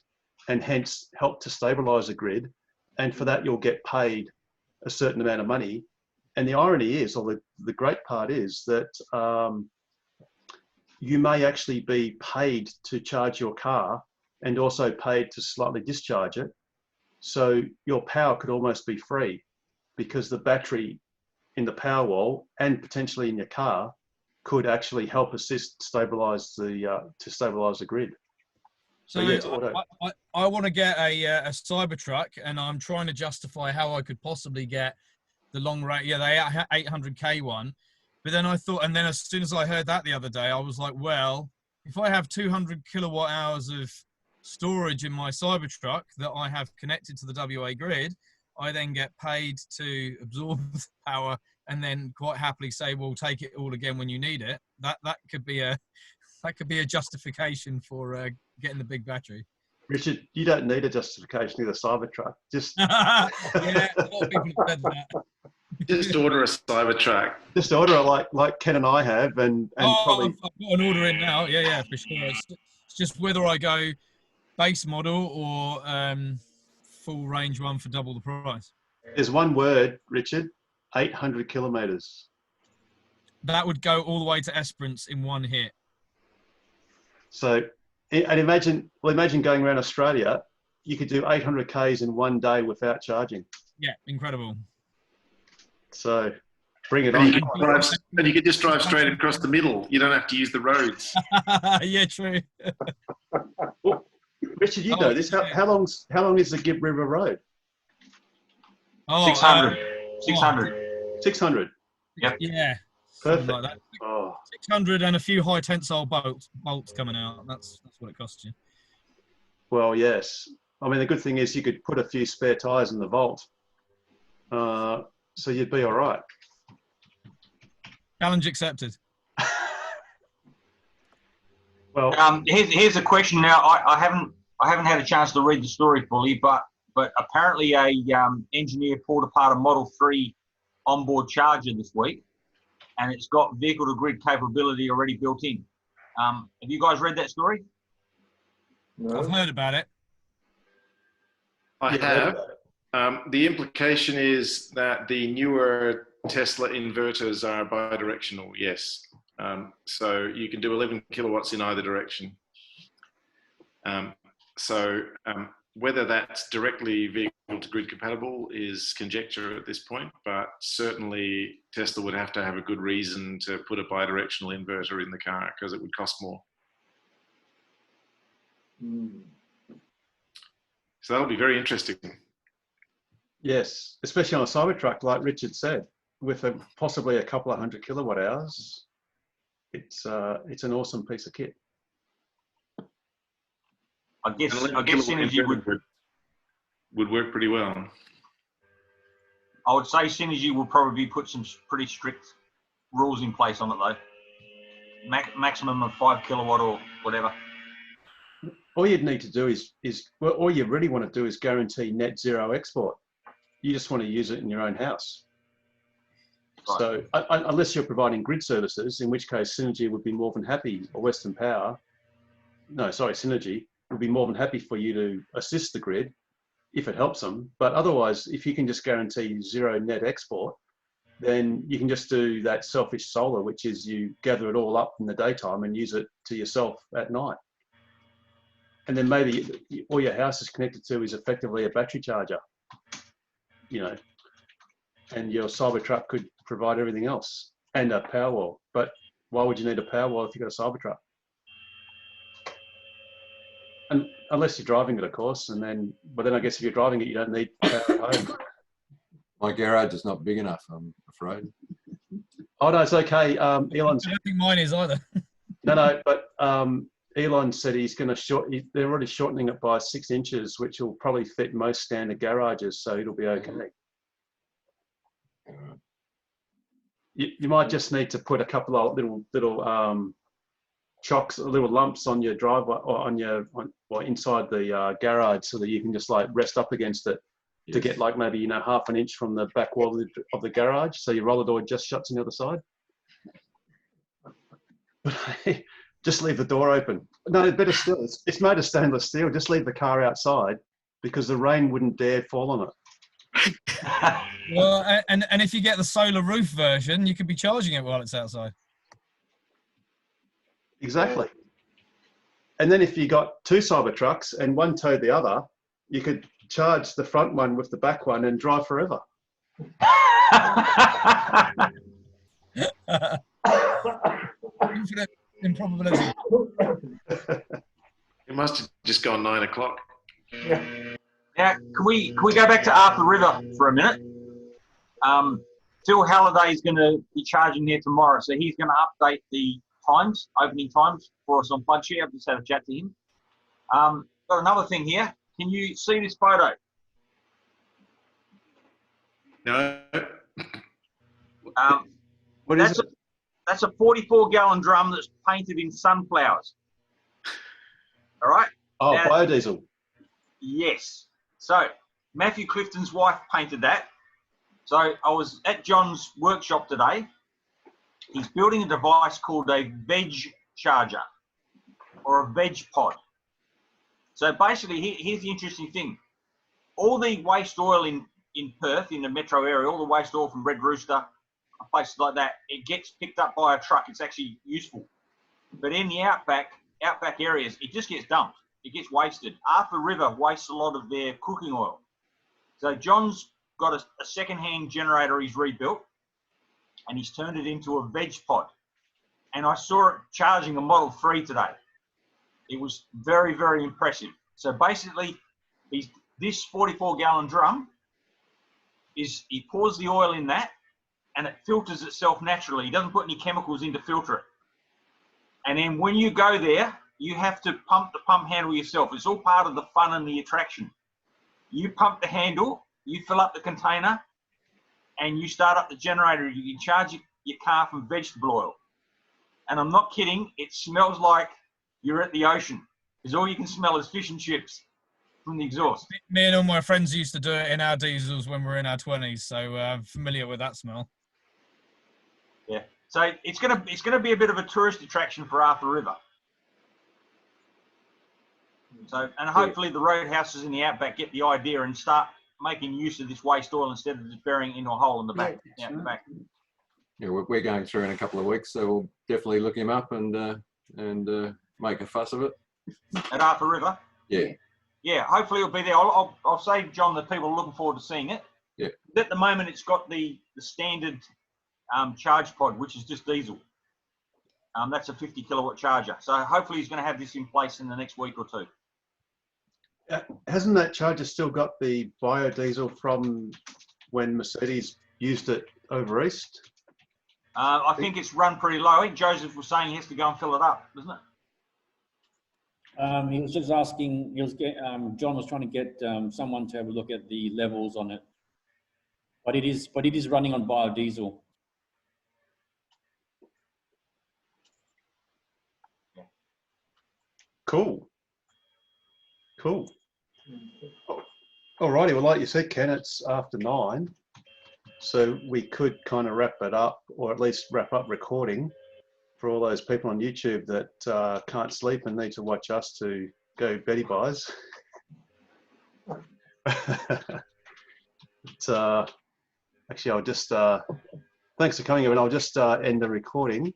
and hence help to stabilize the grid. And for that, you'll get paid a certain amount of money. And the irony is, or the great part is that you may actually be paid to charge your car and also paid to slightly discharge it. So your power could almost be free because the battery in the power wall and potentially in your car could actually help assist stabilize the grid. So yes, I want to get a Cybertruck, and I'm trying to justify how I could possibly get the long range, the 800K one. But then I thought, and then as soon as I heard that the other day, I was like, well, if I have 200 kilowatt hours of storage in my Cybertruck that I have connected to the WA grid, I then get paid to absorb the power and then quite happily say, well, take it all again when you need it. That could be a justification for getting the big battery. Richard, you don't need a justification of the Cybertruck. Just yeah, a lot of people have said that. Just order a Cybertruck. Just order it like Ken and I have, and probably. I've got an order in now. Yeah, for sure. It's just whether I go base model or full range one for double the price. There's one word, Richard, 800 kilometers. That would go all the way to Esperance in one hit. So, and imagine going around Australia, you could do 800 Ks in one day without charging. Yeah, incredible. So, bring it on. And you could just drive straight across the middle. You don't have to use the roads. Yeah, true. Well, Richard, you know this. How long is the Gibb River Road? Oh, 600. 600. 600. Yep. Yeah. Something Perfect. like that. Oh, 600 and a few high tensile bolts coming out. That's what it costs you. well, yes. I mean, the good thing is you could put a few spare tires in the Volt, so you'd be all right. Challenge accepted. Well, Here's a question. Now, I haven't had a chance to read the story fully, but apparently a engineer pulled apart a Model 3 onboard charger this week, and it's got vehicle to grid capability already built in. Have you guys read that story? No. I've heard about it. I have. The implication is that the newer Tesla inverters are bidirectional, yes. So you can do 11 kilowatts in either direction. Whether that's directly vehicle to grid compatible is conjecture at this point, but certainly Tesla would have to have a good reason to put a bidirectional inverter in the car because it would cost more. So that'll be very interesting. yes, especially on a Cybertruck, like Richard said, with possibly a couple of 100 kilowatt hours. It's an awesome piece of kit. I guess 11 kilowatt Synergy would work pretty well. I would say Synergy will probably put some pretty strict rules in place on it though. Maximum of 5 kilowatt or whatever. All you'd need to do is well, all you really want to do is guarantee net zero export. You just want to use it in your own house. Right. So unless you're providing grid services, in which case Synergy would be more than happy, or Western Power, Synergy would be more than happy for you to assist the grid if it helps them. But otherwise, if you can just guarantee zero net export, then you can just do that selfish solar, which is you gather it all up in the daytime and use it to yourself at night. And then maybe all your house is connected to is effectively a battery charger, and your Cybertruck could provide everything else and a Powerwall. But why would you need a Powerwall if you've got a Cybertruck? And unless you're driving it, of course, but then I guess if you're driving it, you don't need power at home. My garage is not big enough, I'm afraid. Oh no, it's okay. I don't think mine is either. No, but Elon said he's going to they're already shortening it by 6 inches, which will probably fit most standard garages, so it'll be okay. You might just need to put a couple of little chocks, little lumps on your driveway or inside the garage, so that you can just like rest up against it to get like maybe half an inch from the back wall of the garage, so your roller door just shuts on the other side. Just leave the door open. No, better still, it's made of stainless steel. Just leave the car outside because the rain wouldn't dare fall on it. Well, and if you get the solar roof version, you could be charging it while it's outside. Exactly. And then if you got 2 Cybertrucks and one towed the other, you could charge the front one with the back one and drive forever. Infinite improbability. It must have just gone 9 o'clock. Now, can we go back to Arthur River for a minute? Phil Halliday is going to be charging here tomorrow, so he's going to update the opening times for us on PlugShare. I've just had a chat to him. Got another thing here. Can you see this photo? No. What is it? That's a 44-gallon drum that's painted in sunflowers. All right? Oh, now, biodiesel. Yes. So Matthew Clifton's wife painted that. So I was at John's workshop today. He's building a device called a veg charger or a veg pod. So basically, here's the interesting thing. All the waste oil in Perth, in the metro area, all the waste oil from Red Rooster, places like that, it gets picked up by a truck. It's actually useful. But in the outback areas, it just gets dumped. It gets wasted. Arthur River wastes a lot of their cooking oil. So John's got a second-hand generator he's rebuilt, and he's turned it into a veg pod. And I saw it charging a Model 3 today. It was very, very impressive. So basically, this 44-gallon drum is he pours the oil in that, and it filters itself naturally. He doesn't put any chemicals in to filter it. And then when you go there, you have to pump the pump handle yourself. It's all part of the fun and the attraction. You pump the handle, you fill up the container, and you start up the generator. You can charge your car from vegetable oil. And I'm not kidding, it smells like you're at the ocean, because all you can smell is fish and chips from the exhaust. Me and all my friends used to do it in our diesels when we were in our 20s, so I'm familiar with that smell. Yeah, so it's gonna be a bit of a tourist attraction for Arthur River. So, and hopefully the roadhouses in the outback get the idea and start making use of this waste oil instead of just burying it in a hole in the back. Yeah, out the back. Yeah, we're going through in a couple of weeks, so we'll definitely look him up and make a fuss of it. At Arthur River. Yeah. Yeah, hopefully it'll be there. I'll say, John, that people are looking forward to seeing it. Yeah. At the moment, it's got the standard charge pod, which is just diesel. That's a 50 kilowatt charger. So hopefully he's going to have this in place in the next week or two. Hasn't that charger still got the biodiesel from when Mercedes used it over east? I think it's run pretty low. I think Joseph was saying he has to go and fill it up, isn't it? He was just asking, John was trying to get someone to have a look at the levels on it. But it is running on biodiesel. Cool. Alrighty, well, like you said, Ken, it's after 9. So we could kind of wrap it up, or at least wrap up recording for all those people on YouTube that can't sleep and need to watch us to go Betty buys. Actually, I'll just, thanks for coming in. I'll just end the recording.